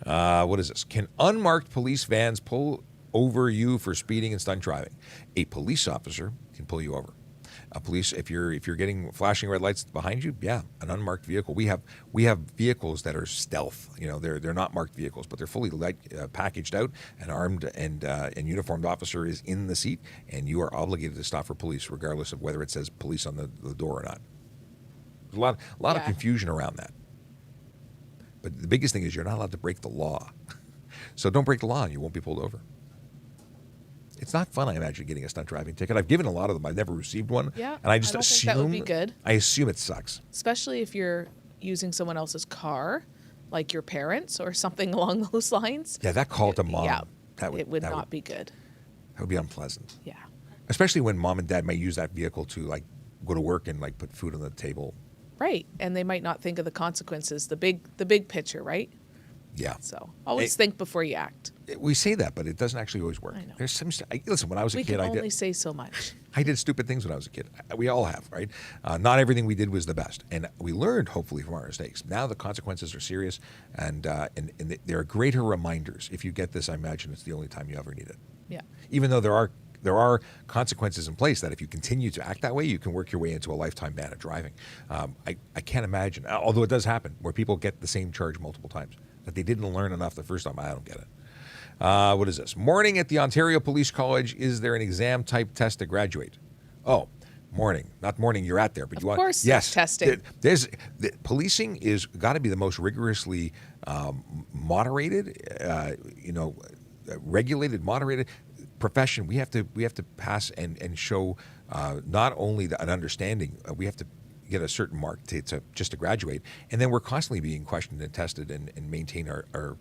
What is this? Can unmarked police vans pull over you for speeding and stunt driving? A police officer can pull you over. Police, if you're getting flashing red lights behind you, yeah, an unmarked vehicle. We have vehicles that are stealth. They're not marked vehicles, but they're fully packaged out. An armed and uniformed officer is in the seat, and you are obligated to stop for police, regardless of whether it says police on the door or not. There's a lot of confusion around that. But the biggest thing is you're not allowed to break the law. So don't break the law, and you won't be pulled over. It's not fun, I imagine, getting a stunt driving ticket. I've given a lot of them. I've never received one.
Yeah,
and I just
don't
assume
think that would be good.
I assume it sucks.
Especially if you're using someone else's car, like your parents or something along those lines.
Yeah, that call to mom.
Yeah,
it
would not be good.
That would be unpleasant.
Yeah.
Especially when mom and dad might use that vehicle to go to work and put food on the table.
Right, and they might not think of the consequences, the big picture, right?
Yeah.
So always think before you act.
We say that, but it doesn't actually always work.
I know.
There's some. Listen, when I was a
We
kid,
can only say so much.
I did stupid things when I was a kid. We all have, right? Not everything we did was the best, and we learned hopefully from our mistakes. Now the consequences are serious, and there are greater reminders. If you get this, I imagine it's the only time you ever need it.
Yeah.
Even though there are consequences in place that if you continue to act that way, you can work your way into a lifetime ban of driving. I can't imagine, although it does happen, where people get the same charge multiple times. That they didn't learn enough the first time. I don't get it. What is this? Morning at the Ontario Police College. Is there an exam type test to graduate? Oh, morning. Not morning you're at there, but
of
you want.
course,
yes.
Testing.
Policing is got to be the most rigorously moderated, regulated, moderated profession. We have to pass and show not only an understanding. We have to get a certain mark to just to graduate, and then we're constantly being questioned and tested and maintain our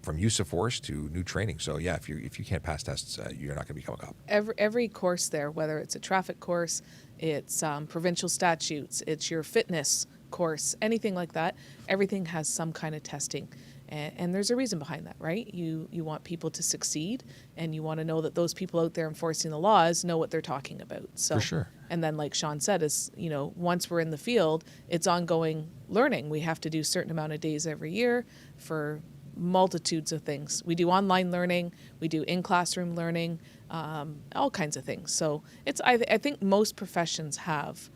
from use of force to new training. So yeah, if you can't pass tests, you're not going to become a cop.
Every course there, whether it's a traffic course, it's provincial statutes, it's your fitness course, anything like that, everything has some kind of testing. And there's a reason behind that, right? You want people to succeed, and you want to know that those people out there enforcing the laws know what they're talking about. So,
for sure.
And then, like Sean said, once we're in the field, it's ongoing learning. We have to do a certain amount of days every year for multitudes of things. We do online learning, we do in-classroom learning, all kinds of things. So I think most professions have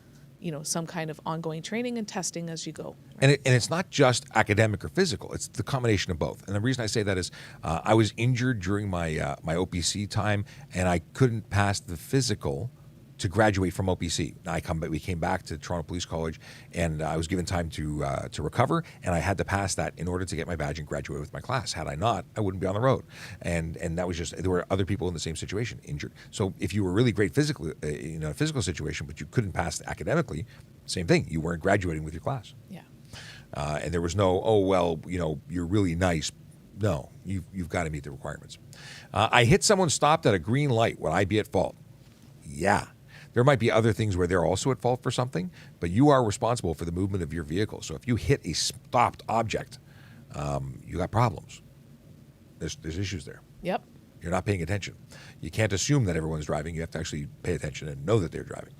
some kind of ongoing training and testing as you go.
And it's not just academic or physical. It's the combination of both. And the reason I say that is I was injured during my my OPC time, and I couldn't pass the physical to graduate from OPC. We came back to Toronto Police College, and I was given time to recover, and I had to pass that in order to get my badge and graduate with my class. Had I not, I wouldn't be on the road. And that was just, there were other people in the same situation, injured. So if you were really great physically, in a physical situation, but you couldn't pass academically, same thing. You weren't graduating with your class.
Yeah.
And there was no, you're really nice. No, you've got to meet the requirements. I hit someone stopped at a green light. Would I be at fault? Yeah. There might be other things where they're also at fault for something, but you are responsible for the movement of your vehicle. So if you hit a stopped object, you got problems. There's issues there.
Yep.
You're not paying attention. You can't assume that everyone's driving. You have to actually pay attention and know that they're driving.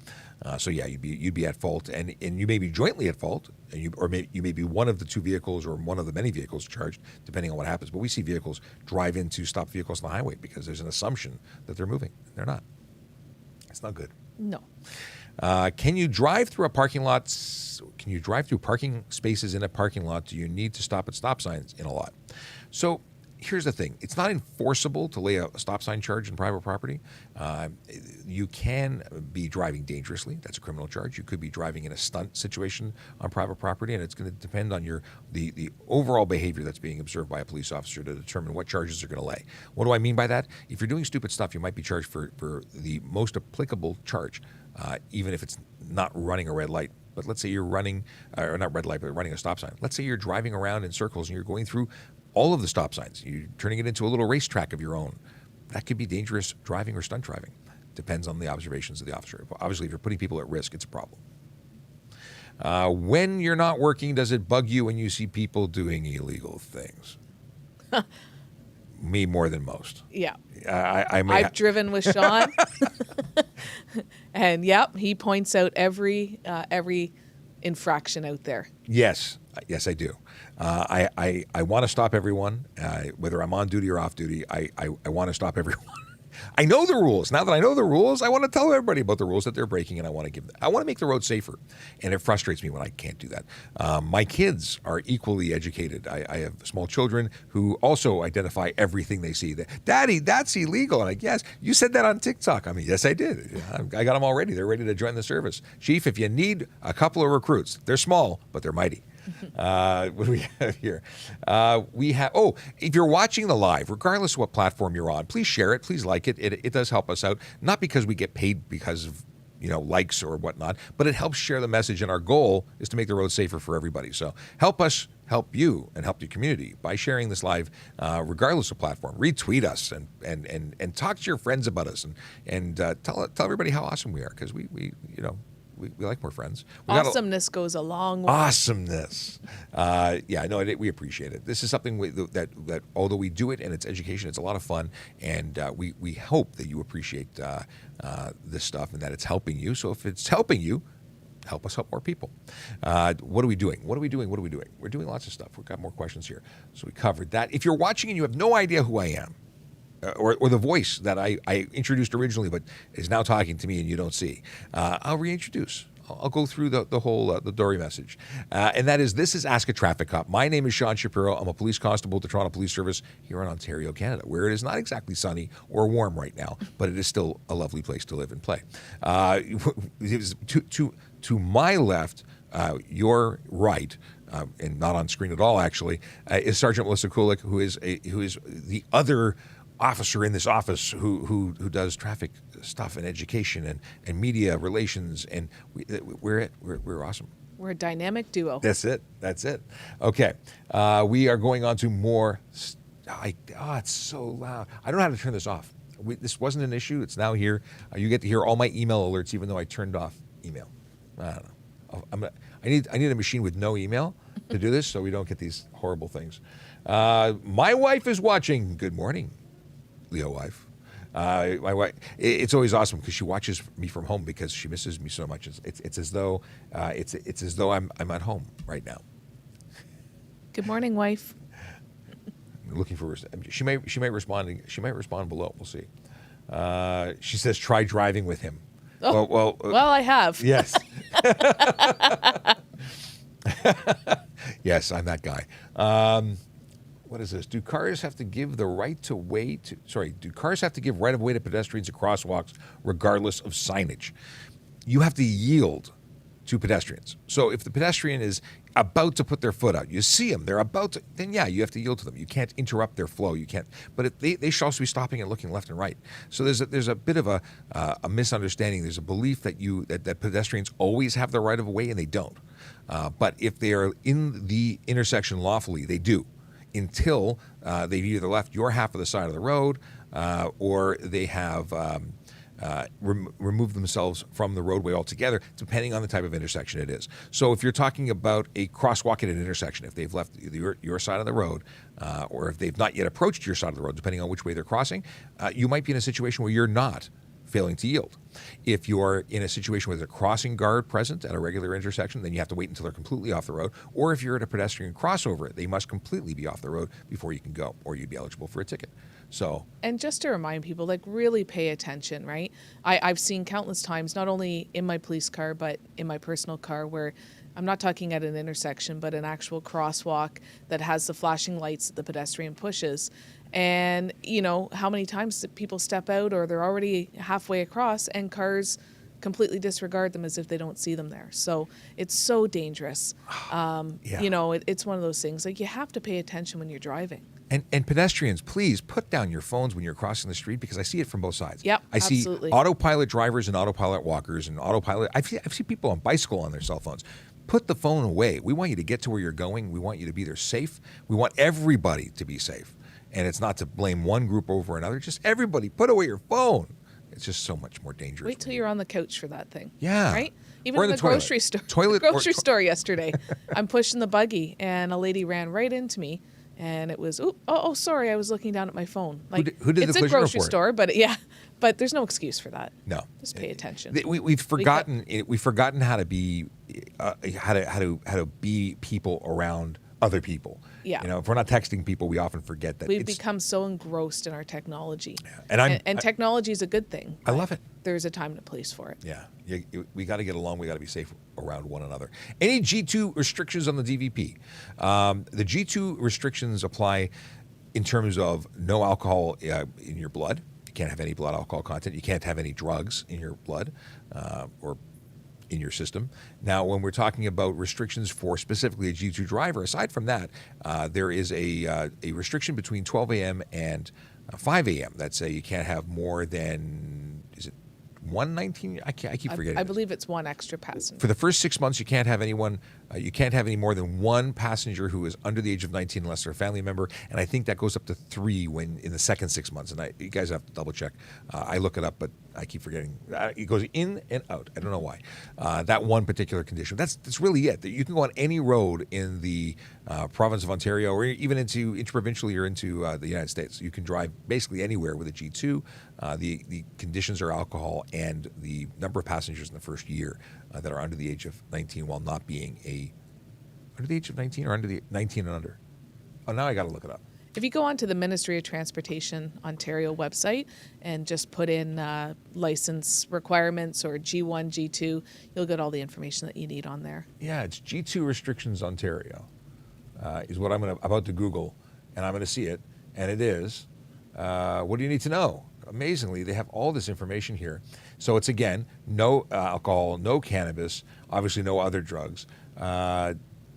So yeah, you'd be at fault, and you may be jointly at fault, and you may be one of the two vehicles or one of the many vehicles charged, depending on what happens. But we see vehicles drive into stopped vehicles on the highway because there's an assumption that they're moving. They're not. It's not good.
No.
Can you drive through a parking lot? Can you drive through parking spaces in a parking lot? Do you need to stop at stop signs in a lot? So here's the thing. It's not enforceable to lay a stop sign charge in private property. You can be driving dangerously. That's a criminal charge. You could be driving in a stunt situation on private property, and it's going to depend on the overall behavior that's being observed by a police officer to determine what charges they're going to lay. What do I mean by that? If you're doing stupid stuff, you might be charged for the most applicable charge, even if it's not running a red light. But let's say you're running, or not red light, but running a stop sign. Let's say you're driving around in circles and you're going through all of the stop signs. You're turning it into a little racetrack of your own. That could be dangerous driving or stunt driving. Depends on the observations of the officer. Obviously, if you're putting people at risk, it's a problem. When you're not working, does it bug you when you see people doing illegal things? Me more than most.
Yeah.
I've
driven with Sean, and yep, he points out every infraction out there.
Yes, I do. I want to stop everyone, whether I'm on duty or off duty. I want to stop everyone. I know the rules. Now that I know the rules, I want to tell everybody about the rules that they're breaking, and I want to make the road safer. And it frustrates me when I can't do that. My kids are equally educated. I have small children who also identify everything they see. Daddy, that's illegal. And yes, you said that on TikTok. I mean, yes, I did. I got them all ready. They're ready to join the service. Chief, if you need a couple of recruits, they're small, but they're mighty. What do we have here? If you're watching the live, regardless of what platform you're on, please share it. Please like it. It does help us out. Not because we get paid because of likes or whatnot, but it helps share the message. And our goal is to make the road safer for everybody. So help us help you and help your community by sharing this live, regardless of platform. Retweet us and talk to your friends about us and tell everybody how awesome we are, because we like more friends.
Awesomeness goes a long way.
Awesomeness. We appreciate it. This is something that although we do it and it's education, it's a lot of fun, and we hope that you appreciate this stuff and that it's helping you. So if it's helping you, help us help more people. What are we doing? We're doing lots of stuff. We've got more questions here. So we covered that. If you're watching and you have no idea who I am, or the voice that I introduced originally but is now talking to me and you don't see, I'll reintroduce. I'll go through the whole the Dory message. And that is, this is Ask a Traffic Cop. My name is Sean Shapiro. I'm a police constable at the Toronto Police Service here in Ontario, Canada, where it is not exactly sunny or warm right now, but it is still a lovely place to live and play. To my left, your right, and not on screen at all actually, is Sergeant Melissa Kulik, who is the other officer in this office who does traffic stuff and education and media relations, and we're awesome.
We're a dynamic duo.
That's it. Okay, we are going on to more. It's so loud. I don't know how to turn this off. This wasn't an issue. It's now here. You get to hear all my email alerts, even though I turned off email. I don't know. I need a machine with no email to do this, so we don't get these horrible things. My wife is watching. Good morning, Leo wife. My wife. It's always awesome because she watches me from home because she misses me so much. It's as though it's as though I'm at home right now.
Good morning, wife.
I'm looking for. She may respond. She might respond below. We'll see. She says, "Try driving with him."
Oh, well, I have.
Yes. Yes, I'm that guy. What is this? Do cars have to give right of way to pedestrians at crosswalks regardless of signage? You have to yield to pedestrians. So if the pedestrian is about to put their foot out, you see them, they're about to, then yeah, you have to yield to them. You can't interrupt their flow. You can't, but they should also be stopping and looking left and right. So there's a bit of a misunderstanding. There's a belief that pedestrians always have the right of way, and they don't. But if they are in the intersection lawfully, they do, until they've either left your half of the side of the road, or they have remove themselves from the roadway altogether, depending on the type of intersection it is. So if you're talking about a crosswalk at an intersection, if they've left your side of the road, or if they've not yet approached your side of the road, depending on which way they're crossing, you might be in a situation where you're not failing to yield. If you're in a situation where there's a crossing guard present at a regular intersection, then you have to wait until they're completely off the road. Or if you're at a pedestrian crossover, they must completely be off the road before you can go, or you'd be eligible for a ticket. So,
and just to remind people, like, really pay attention, right? I've seen countless times, not only in my police car, but in my personal car, where I'm not talking at an intersection, but an actual crosswalk that has the flashing lights that the pedestrian pushes. And, you know, how many times do people step out, or they're already halfway across, and cars completely disregard them as if they don't see them there. So it's so dangerous. You know, it's one of those things, like, you have to pay attention when you're driving.
And pedestrians, please put down your phones when you're crossing the street, because I see it from both sides.
Yep,
I see
absolutely.
autopilot drivers and autopilot walkers and autopilot. I've seen people on bicycle on their cell phones. Put the phone away. We want you to get to where you're going. We want you to be there safe. We want everybody to be safe. And it's not to blame one group over another. Just everybody, put away your phone. It's just so much more dangerous.
Wait till you're on the couch for that thing.
Yeah.
Right? Even
Or
in
the
the
toilet.
grocery store.
Toilet
the
or
grocery store yesterday. I'm pushing the buggy, and a lady ran right into me. And it was, sorry, I was looking down at my phone. Like,
who did
it's
the
a
collision
grocery
report?
store, but there's no excuse for that.
No.
Just pay attention.
We've forgotten how to be how to be people around other people.
Yeah.
You know, if we're not texting people, we often forget that.
We've become so engrossed in our technology.
And
and technology is a good thing.
I love it.
There's a time and a place for it.
Yeah. We got to get along. We got to be safe around one another. Any G2 restrictions on the DVP? The G2 restrictions apply in terms of no alcohol in your blood. You can't have any blood alcohol content. You can't have any drugs in your blood or in your system. Now, when we're talking about restrictions for specifically a G2 driver, aside from that, there is a restriction between 12 a.m. and 5 a.m. That's you can't have more than, is it 119? I keep forgetting.
I believe it's one extra passenger.
For the first 6 months, you can't have anyone. You can't have any more than one passenger who is under the age of 19 unless they're a family member. And I think that goes up to 3 when in the second 6 months. And you guys have to double check. I look it up, but I keep forgetting. It goes in and out. I don't know why. That one particular condition. That's really it. You can go on any road in the province of Ontario, or even into interprovincially or into the United States. You can drive basically anywhere with a G2. The conditions are alcohol and the number of passengers in the first year that are under the age of 19 while not being under the age of 19 or under the 19 and under. Oh, now I got to look it up.
If you go onto the Ministry of Transportation Ontario website and just put in license requirements or G1, G2, you'll get all the information that you need on there.
Yeah, it's G2 Restrictions Ontario is what I'm about to Google, and I'm going to see it, and it is, what do you need to know? Amazingly, they have all this information here. So it's, again, no alcohol, no cannabis, obviously no other drugs.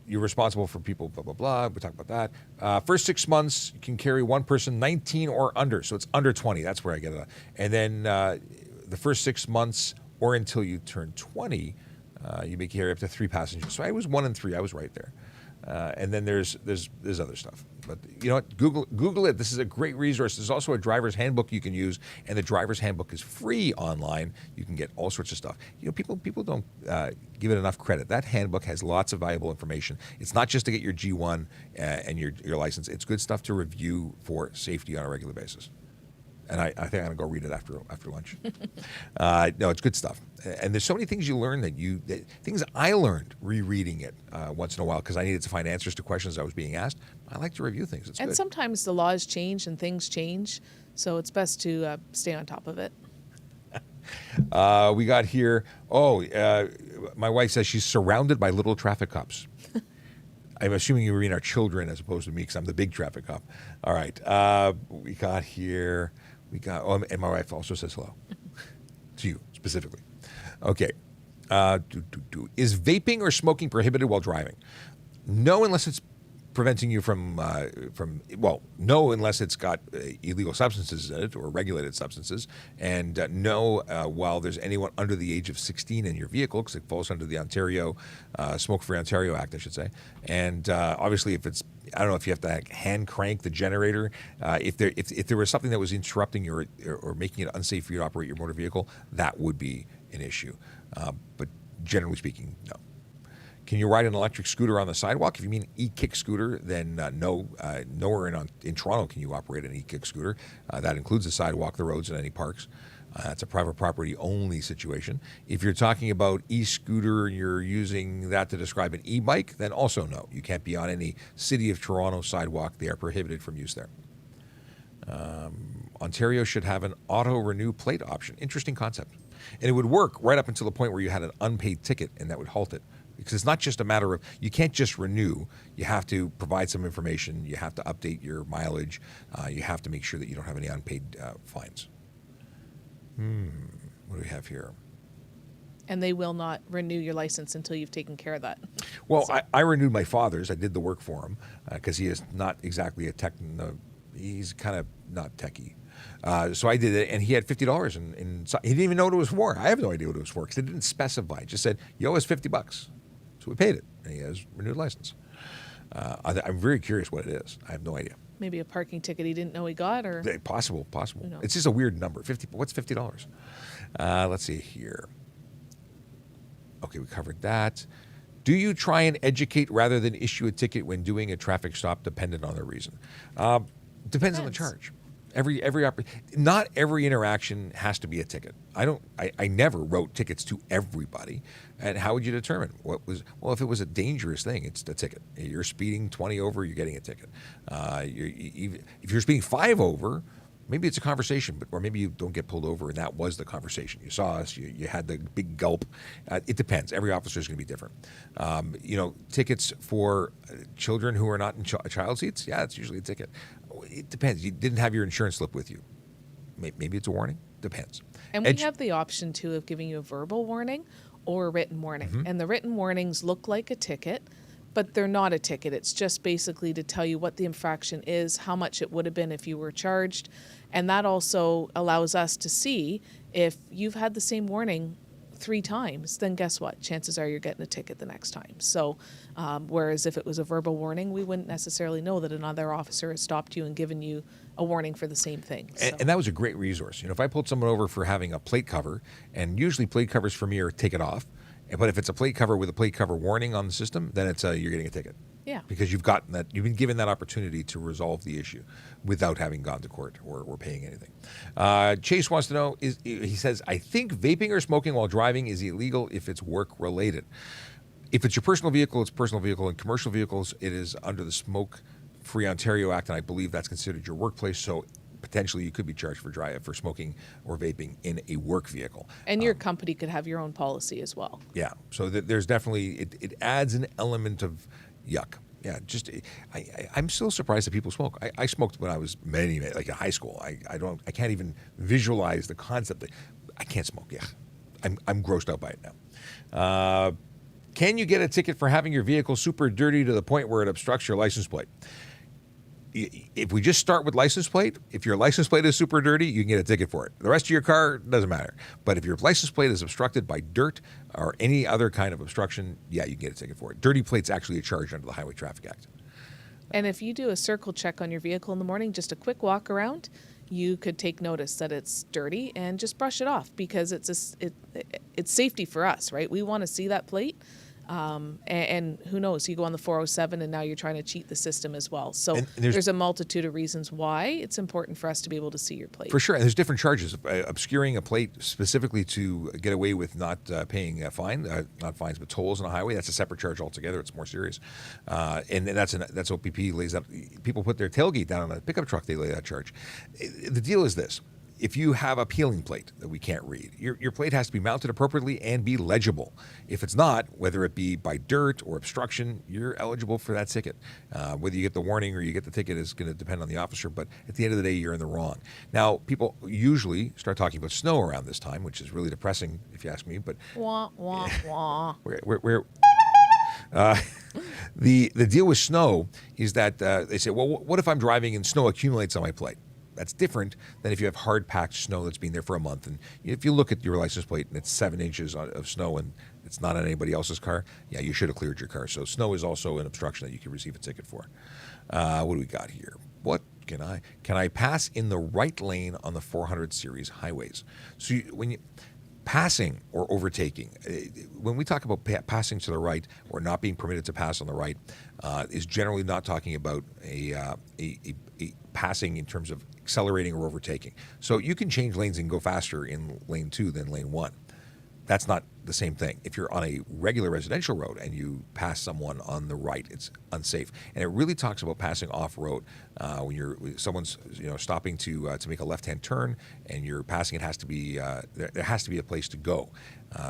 You're responsible for people, blah, blah, blah. We talked about that. First 6 months, you can carry one person 19 or under. So it's under 20. That's where I get it. And then the first 6 months or until you turn 20, you may carry up to 3 passengers. So I was 1 and 3. I was right there. And then there's other stuff. But you know what? Google it. This is a great resource. There's also a driver's handbook you can use, and the driver's handbook is free online. You can get all sorts of stuff. You know, people don't give it enough credit. That handbook has lots of valuable information. It's not just to get your G1 and your license. It's good stuff to review for safety on a regular basis. And I think I'm gonna go read it after lunch. No, it's good stuff. And there's so many things you learn things I learned rereading it once in a while because I needed to find answers to questions I was being asked. I like to review things. It's
and
good.
Sometimes the laws change and things change, so it's best to stay on top of it.
We got here. My wife says she's surrounded by little traffic cops. I'm assuming you mean our children as opposed to me because I'm the big traffic cop. All right. We got here. And my wife also says hello to you specifically. Okay. Is vaping or smoking prohibited while driving? No, unless it's preventing you from no, unless it's got illegal substances in it or regulated substances, and no, while there's anyone under the age of 16 in your vehicle, because it falls under the Ontario Smoke Free Ontario Act, I should say, and obviously if it's I don't know if you have to hand crank the generator. If there was something that was interrupting or making it unsafe for you to operate your motor vehicle, that would be an issue. But generally speaking, no. Can you ride an electric scooter on the sidewalk? If you mean e-kick scooter, then no. Nowhere in Toronto can you operate an e-kick scooter. That includes the sidewalk, the roads, and any parks. That's a private property only situation. If you're talking about e-scooter and you're using that to describe an e-bike, then also no. You can't be on any City of Toronto sidewalk. They are prohibited from use there. Ontario should have an auto-renew plate option. Interesting concept. And it would work right up until the point where you had an unpaid ticket, and that would halt it. Because it's not just a matter of, you can't just renew. You have to provide some information. You have to update your mileage. You have to make sure that you don't have any unpaid fines. What do we have here?
And they will not renew your license until you've taken care of that.
Well, so. I renewed my father's. I did the work for him because he is not exactly a tech. He's kind of not techie. So I did it, and he had $50 he didn't even know what it was for. I have no idea what it was for because it didn't specify. It just said, you owe us $50. So we paid it, and he has renewed license. I'm very curious what it is. I have no idea.
Maybe a parking ticket he didn't know he got, or
possible. It's just a weird number. What's $50? Let's see here. Okay, we covered that. Do you try and educate rather than issue a ticket when doing a traffic stop, dependent on the reason? Depends on the charge. Not every interaction has to be a ticket. I never wrote tickets to everybody. And how would you determine if it was a dangerous thing, it's a ticket. You're speeding 20 over, you're getting a ticket. If you're speeding 5 over, maybe it's a conversation, or maybe you don't get pulled over and that was the conversation. You saw us, you had the big gulp. It depends. Every officer is going to be different. Tickets for children who are not in child seats, yeah, it's usually a ticket. It depends. You didn't have your insurance slip with you. Maybe it's a warning. Depends.
And we have the option, too, of giving you a verbal warning or a written warning. Mm-hmm. And the written warnings look like a ticket, but they're not a ticket. It's just basically to tell you what the infraction is, how much it would have been if you were charged. And that also allows us to see if you've had the same warning 3 times, then guess what? Chances are you're getting a ticket the next time. So whereas if it was a verbal warning, we wouldn't necessarily know that another officer has stopped you and given you a warning for the same thing. So.
And that was a great resource. If I pulled someone over for having a plate cover, and usually plate covers for me are take it off, but if it's a plate cover with a plate cover warning on the system, then it's you're getting a ticket.
Yeah.
Because you've been given that opportunity to resolve the issue without having gone to court or paying anything. Chase wants to know, he says, I think vaping or smoking while driving is illegal if it's work related. If it's your personal vehicle, it's personal vehicle. In commercial vehicles, it is under the Smoke Free Ontario Act, and I believe that's considered your workplace. So potentially you could be charged for smoking or vaping in a work vehicle.
And your company could have your own policy as well.
Yeah. So there's definitely, it adds an element of yuck. Yeah, I'm still surprised that people smoke. I smoked when I was like in high school. I can't even visualize the concept. I can't smoke. Yeah, I'm grossed out by it now. Can you get a ticket for having your vehicle super dirty to the point where it obstructs your license plate? If we just start with license plate, if your license plate is super dirty, you can get a ticket for it. The rest of your car doesn't matter. But if your license plate is obstructed by dirt or any other kind of obstruction, yeah, you can get a ticket for it. Dirty plate's actually a charge under the Highway Traffic Act.
And if you do a circle check on your vehicle in the morning, just a quick walk around, you could take notice that it's dirty and just brush it off because it's safety for us, right? We want to see that plate. And who knows, you go on the 407 and now you're trying to cheat the system as well. So there's a multitude of reasons why it's important for us to be able to see your plate.
For sure. And there's different charges. Obscuring a plate specifically to get away with not paying a fine, not fines, but tolls on a highway, that's a separate charge altogether. It's more serious. And that's OPP lays up. People put their tailgate down on a pickup truck, they lay that charge. The deal is this. If you have a peeling plate that we can't read, your plate has to be mounted appropriately and be legible. If it's not, whether it be by dirt or obstruction, you're eligible for that ticket. Whether you get the warning or you get the ticket is going to depend on the officer, but at the end of the day, you're in the wrong. Now, people usually start talking about snow around this time, which is really depressing, if you ask me. But
wah, wah, wah.
The deal with snow is that they say, well, what if I'm driving and snow accumulates on my plate? That's different than if you have hard packed snow that's been there for a month. And if you look at your license plate and it's 7 inches of snow and it's not on anybody else's car, yeah, you should have cleared your car. So snow is also an obstruction that you can receive a ticket for. What do we got here? What can I pass in the right lane on the 400 series highways? So when you passing or overtaking, when we talk about passing to the right or not being permitted to pass on the right, is generally not talking about a passing in terms of accelerating or overtaking. So you can change lanes and go faster in lane 2 than lane 1. That's not the same thing. If you're on a regular residential road and you pass someone on the right, it's unsafe. And it really talks about passing off road. When someone's stopping to make a left-hand turn and you're passing, it has to be there has to be a place to go.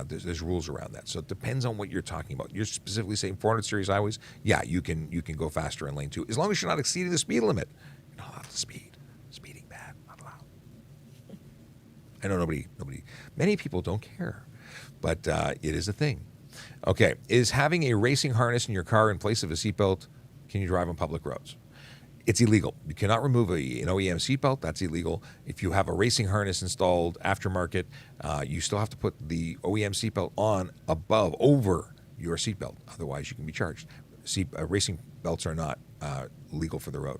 There's rules around that. So it depends on what you're talking about. You're specifically saying 400 series highways. Yeah, you can go faster in lane 2 as long as you're not exceeding the speed limit. You're not allowed to speed. Speeding bad, not allowed. I know many people don't care. But it is a thing. Okay, is having a racing harness in your car in place of a seatbelt, can you drive on public roads? It's illegal. You cannot remove an OEM seatbelt. That's illegal. If you have a racing harness installed aftermarket, you still have to put the OEM seatbelt on over your seatbelt. Otherwise, you can be charged. Racing belts are not legal for the road.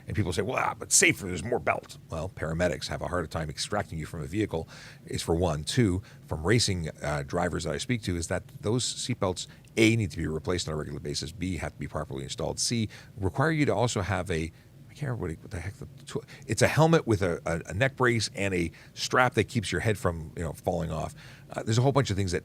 And people say, well, but safer, there's more belt. Well, paramedics have a harder time extracting you from a vehicle, is for one. Two, from racing drivers that I speak to, is that those seatbelts, A, need to be replaced on a regular basis, B, have to be properly installed, C, require you to also have I can't remember what the heck, it's a helmet with a neck brace and a strap that keeps your head from falling off. There's a whole bunch of things that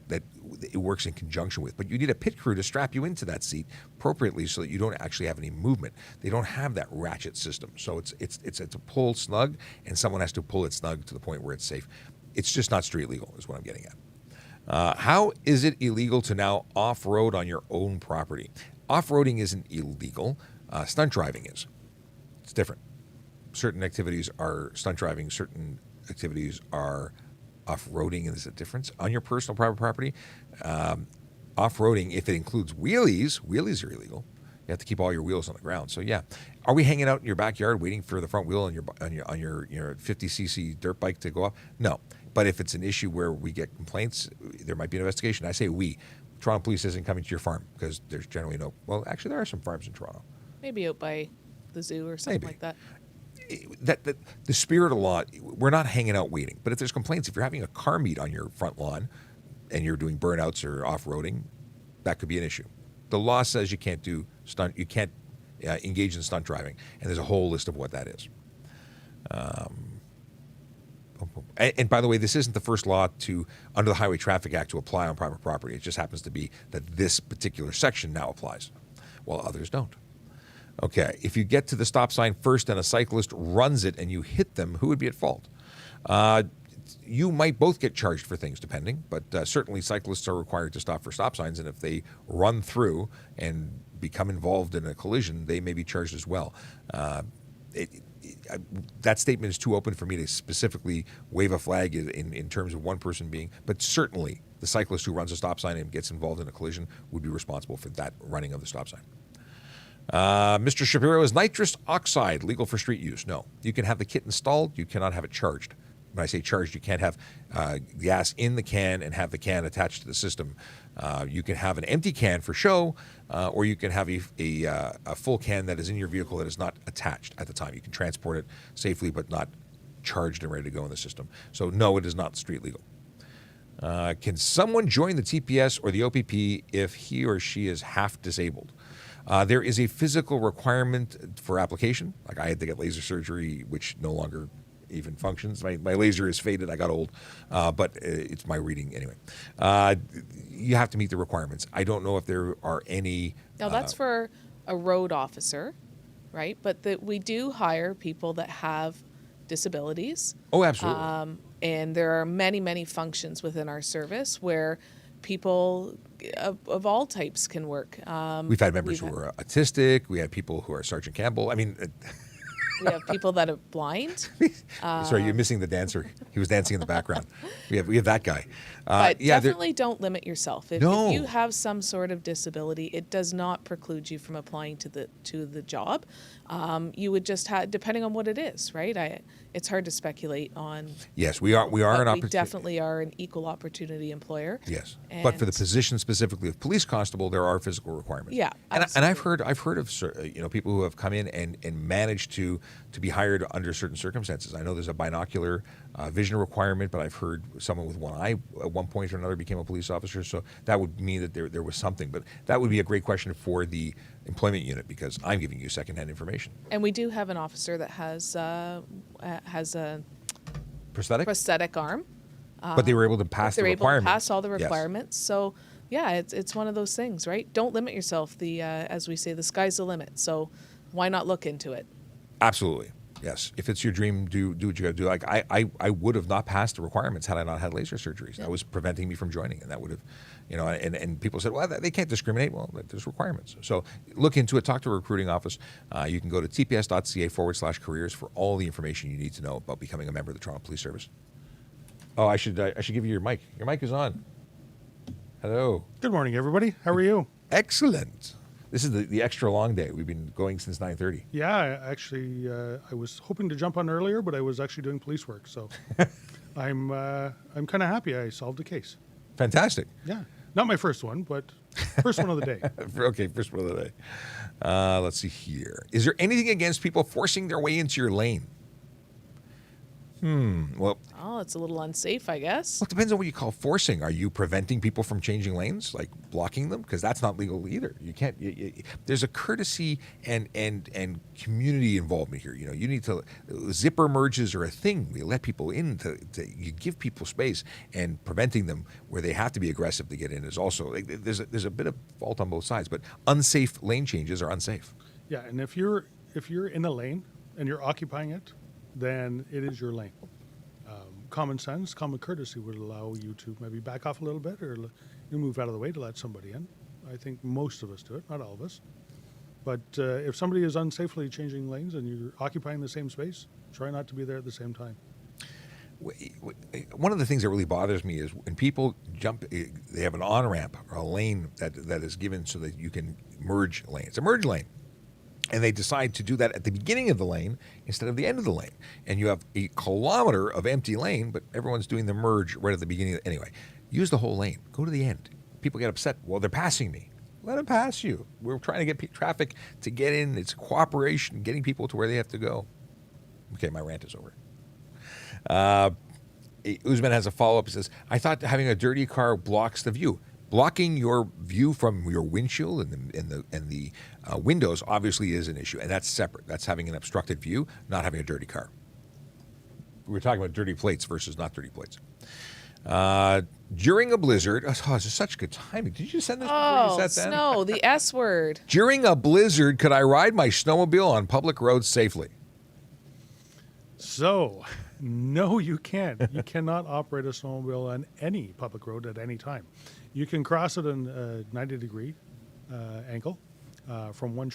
it works in conjunction with, but you need a pit crew to strap you into that seat appropriately so that you don't actually have any movement. They don't have that ratchet system, so it's a pull snug, and someone has to pull it snug to the point where it's safe. It's just not street legal, is what I'm getting at. How is it illegal to now off-road on your own property? Off-roading isn't illegal. Stunt driving is. It's different. Certain activities are stunt driving. Certain activities are off-roading, and there's a difference. On your personal private property, off-roading, if it includes wheelies are illegal. You have to keep all your wheels on the ground. So yeah, are we hanging out in your backyard waiting for the front wheel on your 50cc dirt bike to go up? No. But if it's an issue where we get complaints, there might be an investigation. I say we. Toronto Police isn't coming to your farm because there's generally no. Well, actually, there are some farms in Toronto.
Maybe out by the zoo or something like that.
The spirit of the law, we're not hanging out waiting. But if there's complaints, if you're having a car meet on your front lawn and you're doing burnouts or off-roading, that could be an issue. The law says you can't do stunt, you can't engage in stunt driving, and there's a whole list of what that is. And by the way, this isn't the first law under the Highway Traffic Act to apply on private property. It just happens to be that this particular section now applies, while others don't. Okay, if you get to the stop sign first and a cyclist runs it and you hit them, who would be at fault? You might both get charged for things, depending, but certainly cyclists are required to stop for stop signs, and if they run through and become involved in a collision, they may be charged as well. That statement is too open for me to specifically wave a flag in terms of one person being, but certainly the cyclist who runs a stop sign and gets involved in a collision would be responsible for that running of the stop sign. Mr. Shapiro, is nitrous oxide legal for street use? No. You can have the kit installed. You cannot have it charged. When I say charged, you can't have gas in the can and have the can attached to the system. You can have an empty can for show, or you can have a full can that is in your vehicle that is not attached at the time. You can transport it safely, but not charged and ready to go in the system. So no, it is not street legal. Can someone join the TPS or the OPP if he or she is half disabled? There is a physical requirement for application. Like I had to get laser surgery, which no longer even functions. My laser is faded. I got old, but it's my reading anyway. You have to meet the requirements. I don't know if there are any.
Now that's for a road officer, right? But we do hire people that have disabilities.
Oh, absolutely.
And there are many, many functions within our service where people of all types can work.
We've had members who are autistic. We have people who are Sergeant Campbell. I mean,
We have people that are blind.
Sorry, you're missing the dancer. He was dancing in the background. We have that guy.
But
yeah,
definitely don't limit yourself. If you have some sort of disability, it does not preclude you from applying to the job. You would just have, depending on what it is, right? It's hard to speculate on.
Yes, we are an
We
opportunity.
definitely are an equal opportunity employer.
Yes, but for the
And-
position specifically of police constable, there are physical requirements.
Yeah,
and
absolutely.
I've heard of people who have come in and managed to be hired under certain circumstances. I know there's a binocular vision requirement, but I've heard someone with one eye at one point or another became a police officer. So that would mean that there was something. But that would be a great question for the employment unit because I'm giving you secondhand information.
And we do have an officer that has a
Prosthetic,
prosthetic arm.
but they were able to pass the
They're able to
requirements.
pass all the
Yes.
requirements. So, yeah, it's one of those things, right? Don't limit yourself. As we say, the sky's the limit. So, why not look into it?
Absolutely. Yes. If it's your dream, do what you got to do. Like I would have not passed the requirements had I not had laser surgeries. That was preventing me from joining, and that would have, and people said, well, they can't discriminate. Well, there's requirements. So look into it. Talk to a recruiting office. You can go to tps.ca/careers for all the information you need to know about becoming a member of the Toronto Police Service. Oh, I should give you your mic. Your mic is on. Hello.
Good morning, everybody. How are you?
Excellent. This is the extra long day. We've been going since 9:30.
Yeah, actually, I was hoping to jump on earlier, but I was actually doing police work, so I'm kind of happy I solved the case.
Fantastic.
Yeah, not my first one, but first one of the day.
Okay, first one of the day. Let's see here. Is there anything against people forcing their way into your lane? Well,
Oh, it's a little unsafe, I guess.
it depends on what you call forcing. Are you preventing people from changing lanes, like blocking them? Because that's not legal either. You can't. There's a courtesy and community involvement here. You need to. Zipper merges are a thing. We let people in. You give people space, and preventing them where they have to be aggressive to get in is also. There's a bit of fault on both sides, but unsafe lane changes are unsafe.
Yeah, and if you're in a lane and you're occupying it, then it is your lane. Common sense, common courtesy would allow you to maybe back off a little bit or you move out of the way to let somebody in. I think most of us do it, not all of us. But if somebody is unsafely changing lanes and you're occupying the same space, try not to be there at the same time.
One of the things that really bothers me is when people jump, they have an on-ramp or a lane that is given so that you can merge lanes. A merge lane. And they decide to do that at the beginning of the lane instead of the end of the lane. And you have a kilometer of empty lane, but everyone's doing the merge right at the beginning. Anyway, use the whole lane. Go to the end. People get upset. Well, they're passing me. Let them pass you. We're trying to get traffic to get in. It's cooperation, getting people to where they have to go. Okay, my rant is over. Usman has a follow-up. He says, I thought having a dirty car blocks the view. Blocking your view from your windshield and the windows obviously is an issue, and that's separate. That's having an obstructed view, not having a dirty car. We're talking about dirty plates versus not dirty plates. During a blizzard, this is such good timing. Did you send this before you
Oh,
sat down?
snow, the S word.
During a blizzard, could I ride my snowmobile on public roads safely?
So, no, you can't. You cannot operate a snowmobile on any public road at any time. You can cross it in a 90-degree angle from one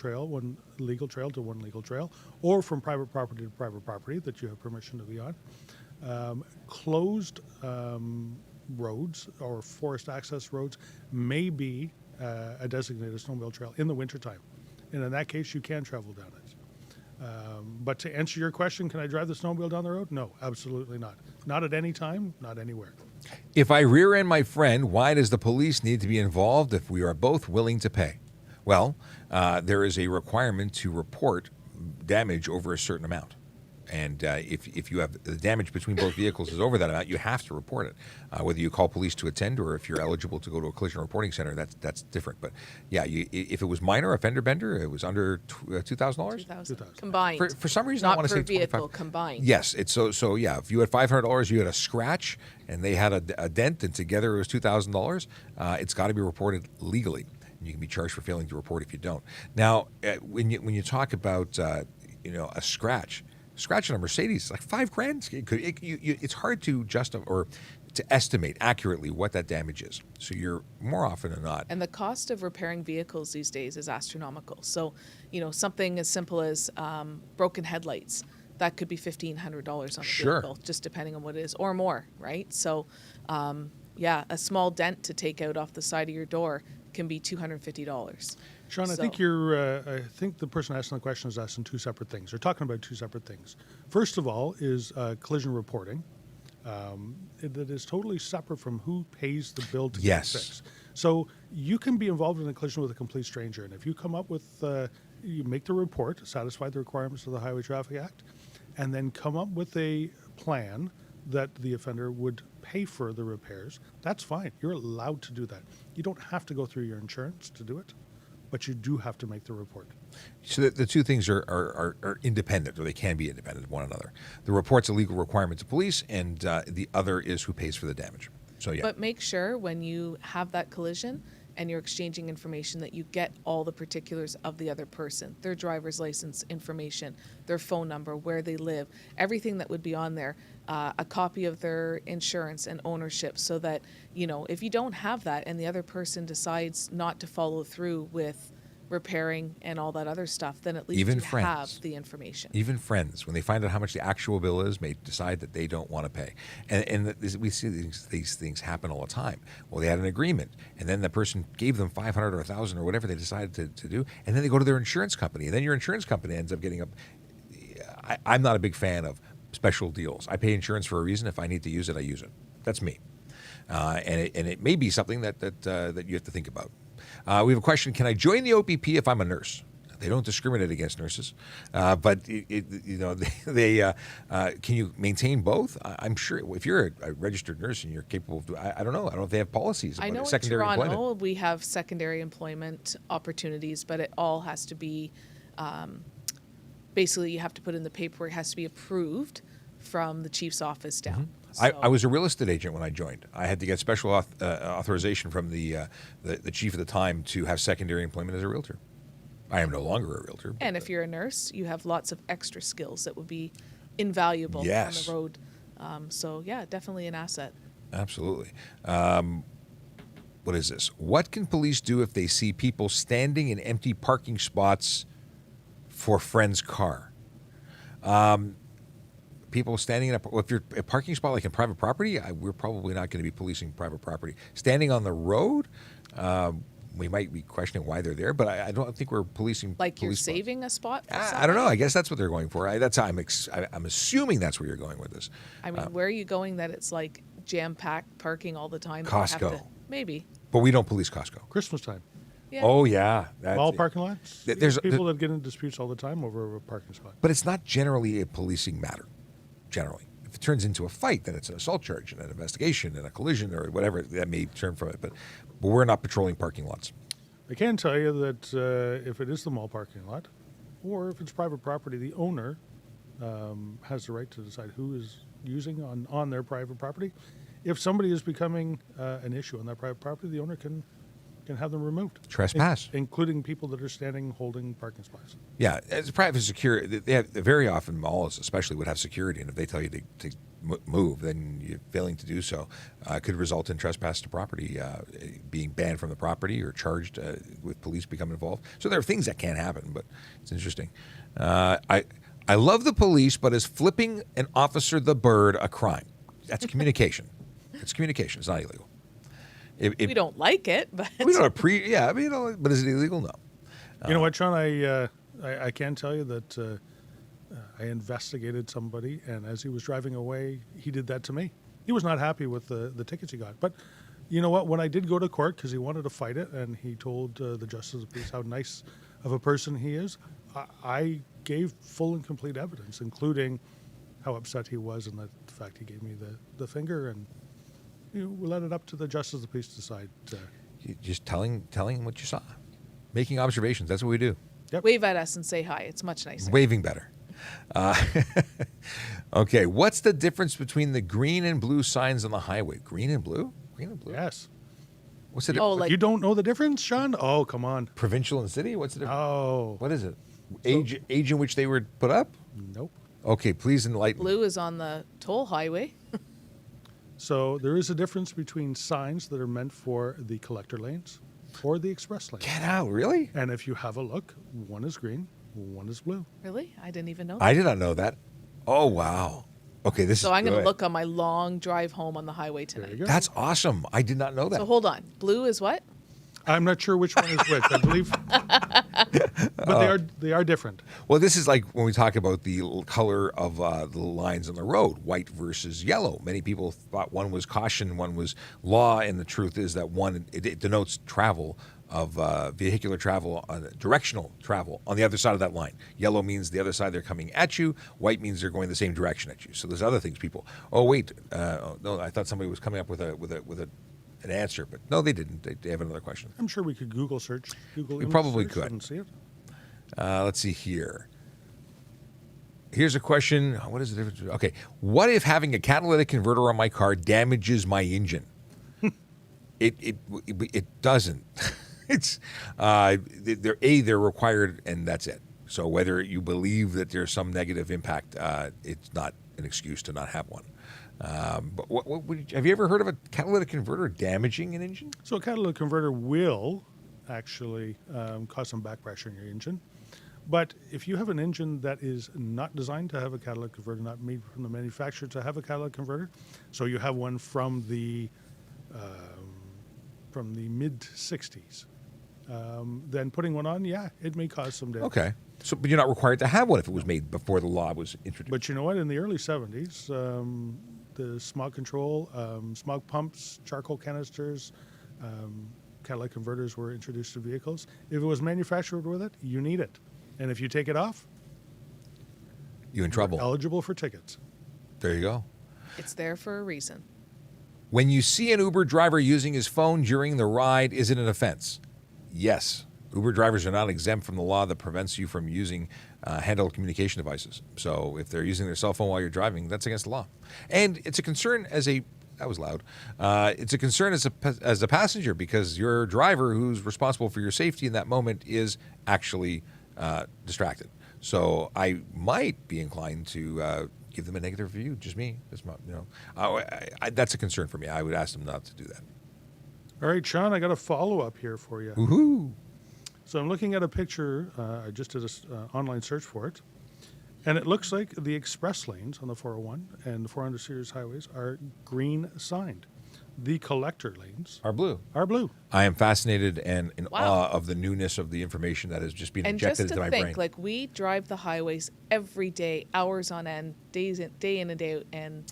legal trail to one legal trail, or from private property to private property that you have permission to be on. Closed roads or forest access roads may be a designated snowmobile trail in the wintertime. And in that case, you can travel down it. But to answer your question, can I drive the snowmobile down the road? No, absolutely not. Not at any time, not anywhere.
If I rear end my friend, why does the police need to be involved if we are both willing to pay? Well, there is a requirement to report damage over a certain amount. And if you have the damage between both vehicles is over that amount, you have to report it. Whether you call police to attend or if you're eligible to go to a collision reporting center, that's different. But yeah, if it was minor, a fender bender, it was under $2,000.
2,000 combined.
For some reason, I
not
want to
per
say
vehicle
25.
combined.
Yes, it's so yeah. If you had $500, you had a scratch, and they had a dent, and together it was $2,000. It's got to be reported legally. And you can be charged for failing to report if you don't. Now, when you talk about a scratch on a Mercedes is like $5,000. It's hard to justify or to estimate accurately what that damage is. So you're more often than not.
And the cost of repairing vehicles these days is astronomical. So, something as simple as broken headlights, that could be $1,500 on a
Sure.
vehicle, just depending on what it is, or more, right? So, a small dent to take out off the side of your door can be $250.
Sean, I
So-
think I think the person asking the question is asking two separate things. They're talking about two separate things. First of all is collision reporting. That is totally separate from who pays the bill to
Yes.
get fixed. So you can be involved in a collision with a complete stranger, and if you come up with, you make the report, satisfy the requirements of the Highway Traffic Act, and then come up with a plan that the offender would pay for the repairs, that's fine. You're allowed to do that. You don't have to go through your insurance to do it, but you do have to make the report.
So the two things are independent, or they can be independent of one another. The report's a legal requirement to police, and the other is who pays for the damage. So yeah.
But make sure when you have that collision and you're exchanging information that you get all the particulars of the other person, their driver's license information, their phone number, where they live, everything that would be on there, a copy of their insurance and ownership, so that, if you don't have that and the other person decides not to follow through with repairing and all that other stuff, then at least
Even
you
friends.
have the information.
Even friends, when they find out how much the actual bill is, may decide that they don't want to pay. And we see these things happen all the time. Well, they had an agreement, and then the person gave them $500 or $1,000 or whatever they decided to do, and then they go to their insurance company, and then your insurance company ends up getting I'm not a big fan of special deals. I pay insurance for a reason. If I need to use it, I use it. That's me. And it may be something that you have to think about. We have a question. Can I join the OPP if I'm a nurse? They don't discriminate against nurses, but they can you maintain both? I'm sure if you're a registered nurse and you're capable of doing, I don't know. I don't know if they have policies
I
about
know in
secondary
Toronto
employment.
we have secondary employment opportunities, but it all has to be, basically you have to put in the paperwork, it has to be approved from the chief's office down.
Mm-hmm. I was a real estate agent when I joined. I had to get special authorization from the chief at the time to have secondary employment as a realtor. I am no longer a realtor.
And if you're a nurse, you have lots of extra skills that would be invaluable
Yes.
on the road. So yeah, definitely an asset.
Absolutely. What is this? What can police do if they see people standing in empty parking spots for friend's car? People standing in if you're a parking spot like in private property, we're probably not going to be policing private property. Standing on the road, we might be questioning why they're there, but I don't think we're policing.
Like you're
police spots.
saving a spot for
I
somebody?
don't know. I guess that's what they're going for. That's how I'm assuming that's where you're going with this.
I mean, where are you going that it's like jam-packed parking all the time? that you have
Costco.
to- maybe.
But we don't police Costco.
Christmas time.
Yeah.
Oh yeah, that's
All
it.
parking lots.
There's
people that get in disputes all the time over a parking spot.
But it's not generally a policing matter. Generally, if it turns into a fight, then it's an assault charge and an investigation and a collision or whatever that may turn from it. But we're not patrolling parking lots.
I can tell you that if it is the mall parking lot, or if it's private property, the owner has the right to decide who is using on their private property. If somebody is becoming an issue on that private property, the owner can have them removed.
Trespass.
Including people that are standing holding parking spots.
Yeah, as private security, they have very often malls, especially, would have security, and if they tell you to move, then you failing to do so could result in trespass to property, being banned from the property or charged with police becoming involved. So there are things that can happen, but it's interesting. I love the police, but is flipping an officer the bird a crime? That's communication. It's communication. It's not illegal.
We don't like it, but
We don't but is it illegal? No.
You know what, Sean? I can tell you that I investigated somebody, and as he was driving away, he did that to me. He was not happy with the tickets he got. But you know what? When I did go to court, because he wanted to fight it, and he told the justice of the peace how nice of a person he is, I gave full and complete evidence, including how upset he was and the fact he gave me the finger, and we let it up to the justice of the peace to decide.
You just telling him what you saw, making observations. That's what we do.
wave at us and say hi. It's much nicer.
Waving better. Okay, what's the difference between the green and blue signs on the highway? Green and blue? Green and blue?
Yes.
What's the
Oh,
difference?
like
You don't know the difference, Sean? Oh, come on.
Provincial and city? What's the difference?
Oh,
What is it? Age in which they were put up?
nope.
Okay, please enlighten me.
blue is on the toll highway.
So there is a difference between signs that are meant for the collector lanes or the express lanes.
Get out, really?
And if you have a look, one is green, one is blue.
Really? I didn't even know that.
I did not know that. Oh, wow. Okay, this is
So I'm going to
good.
look on my long drive home on the highway
There you
tonight.
go.
That's awesome. I did not know that.
So hold on. Blue is what?
I'm not sure which one is which. I believe, but they are different.
Well, this is like when we talk about the color of the lines on the road, white versus yellow. Many people thought one was caution, one was law, and the truth is that one, it denotes travel of vehicular travel, directional travel on the other side of that line. Yellow means the other side they're coming at you. White means they're going the same direction at you. So there's other things people, oh, wait, no, I thought somebody was coming up with an answer, but no, they didn't. They have another question.
I'm sure we could Google search. Google
We
image
probably
search
could.
and see it.
Let's see here. Here's a question. What is the difference? Okay. What if having a catalytic converter on my car damages my engine? It doesn't. It's they're required, and that's it. So whether you believe that there's some negative impact, it's not an excuse to not have one. But have you ever heard of a catalytic converter damaging an engine?
So a catalytic converter will actually cause some back pressure in your engine. But if you have an engine that is not designed to have a catalytic converter, not made from the manufacturer to have a catalytic converter, so you have one from the mid 60s, then putting one on, yeah, it may cause some damage.
Okay. So, but you're not required to have one if it was made before the law was introduced.
But you know what? In the early 70s, the smog control, smog pumps, charcoal canisters, catalytic converters were introduced to vehicles. If it was manufactured with it, you need it. And if you take it off,
you're in trouble.
Eligible for tickets.
There you go.
It's there for a reason.
When you see an Uber driver using his phone during the ride, is it an offense? Yes. Uber drivers are not exempt from the law that prevents you from using handheld communication devices. So if they're using their cell phone while you're driving, that's against the law. And it's a concern as a that was loud. It's a concern as a passenger because your driver, who's responsible for your safety in that moment, is actually distracted. So I might be inclined to give them a negative review. Just me. That's my, that's a concern for me. I would ask them not to do that.
All right, Sean, I got a follow-up here for you.
Woohoo!
So I'm looking at a picture. I just did an online search for it. And it looks like the express lanes on the 401 and the 400 series highways are green signed. The collector lanes
Are blue.
are blue.
I am fascinated and in
Wow.
awe of the newness of the information that has just been
And just
injected
to
into my
think,
brain.
like we drive the highways every day, hours on end, day in and day out, and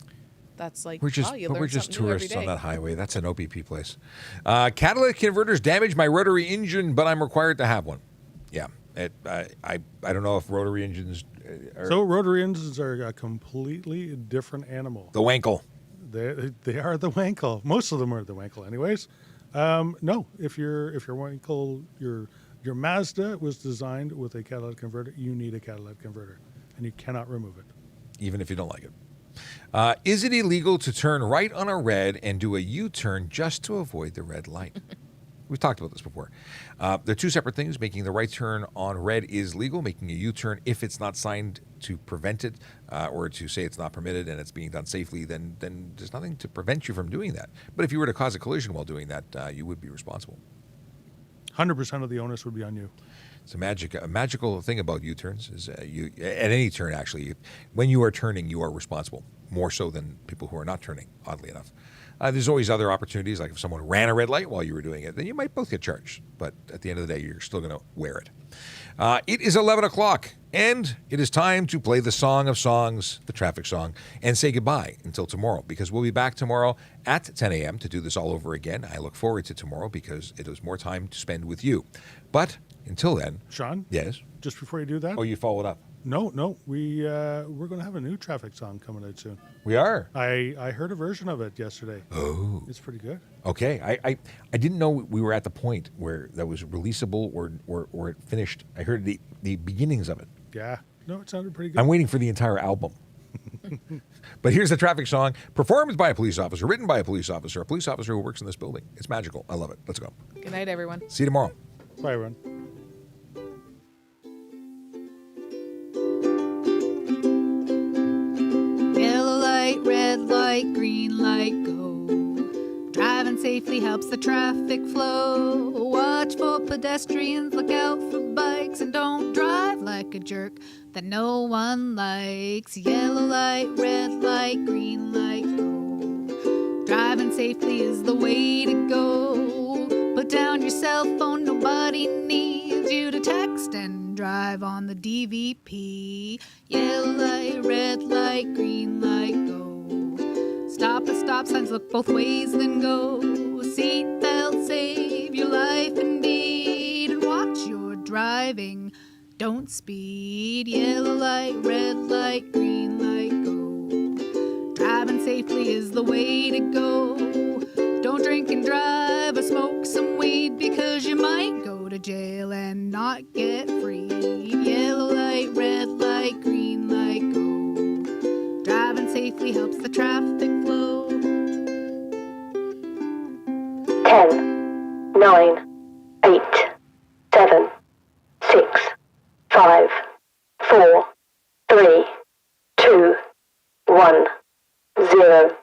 that's like,
We're just,
wow, you
but
learn
we're just
something new every
tourists on
day.
that highway. That's an OPP place. Catalytic converters damage my rotary engine, but I'm required to have one. Yeah. I don't know if rotary engines are
So rotary engines are a completely different animal.
the wankle.
They are the wankle. Most of them are the wankle, anyways. No, if your wankle, your Mazda was designed with a catalytic converter, you need a catalytic converter, and you cannot remove it.
Even if you don't like it. Is it illegal to turn right on a red and do a U-turn just to avoid the red light? We've talked about this before. They're two separate things. Making the right turn on red is legal. Making a U-turn, if it's not signed to prevent it or to say it's not permitted and it's being done safely, then there's nothing to prevent you from doing that. But if you were to cause a collision while doing that, you would be responsible.
100% of the onus would be on you.
It's a magical thing about U-turns is you at any turn actually, when you are turning, you are responsible more so than people who are not turning. Oddly enough, there's always other opportunities. Like if someone ran a red light while you were doing it, then you might both get charged. But at the end of the day, you're still going to wear it. It is 11 o'clock, and it is time to play the song of songs, the traffic song, and say goodbye until tomorrow, because we'll be back tomorrow at 10 a.m. to do this all over again. I look forward to tomorrow because it is more time to spend with you. But until then,
Sean?
yes.
Just before you do that?
Oh, you followed up.
No, we're going to have a new traffic song coming out soon.
We are.
I heard a version of it yesterday.
Oh.
It's pretty good.
Okay. I didn't know we were at the point where that was releasable or it finished. I heard the beginnings of it.
Yeah. No, it sounded pretty good.
I'm waiting for the entire album. But here's the traffic song, performed by a police officer, written by a police officer who works in this building. It's magical. I love it. Let's go.
Good night, everyone.
See you tomorrow.
Bye, everyone.
Yellow light, red light, green light, go. safely helps the traffic flow. Watch for pedestrians, look out for bikes, and don't drive like a jerk that no one likes. Yellow light, red light, green light, go. Driving safely is the way to go. Put down your cell phone, nobody needs you to text and drive on the DVP. Yellow light, red light, green light, go. Stop at stop signs, look both ways, then go. Seatbelt, save your life indeed. And watch your driving, don't speed. Yellow light, red light, green light, go. Driving safely is the way to go. Don't drink and drive or smoke some weed, because you might go to jail and not get free. Yellow light, red light, green light, go. Driving safely helps the traffic flow.
10, 9, 8, 7, 6, 5, 4, 3, 2, 1, 0.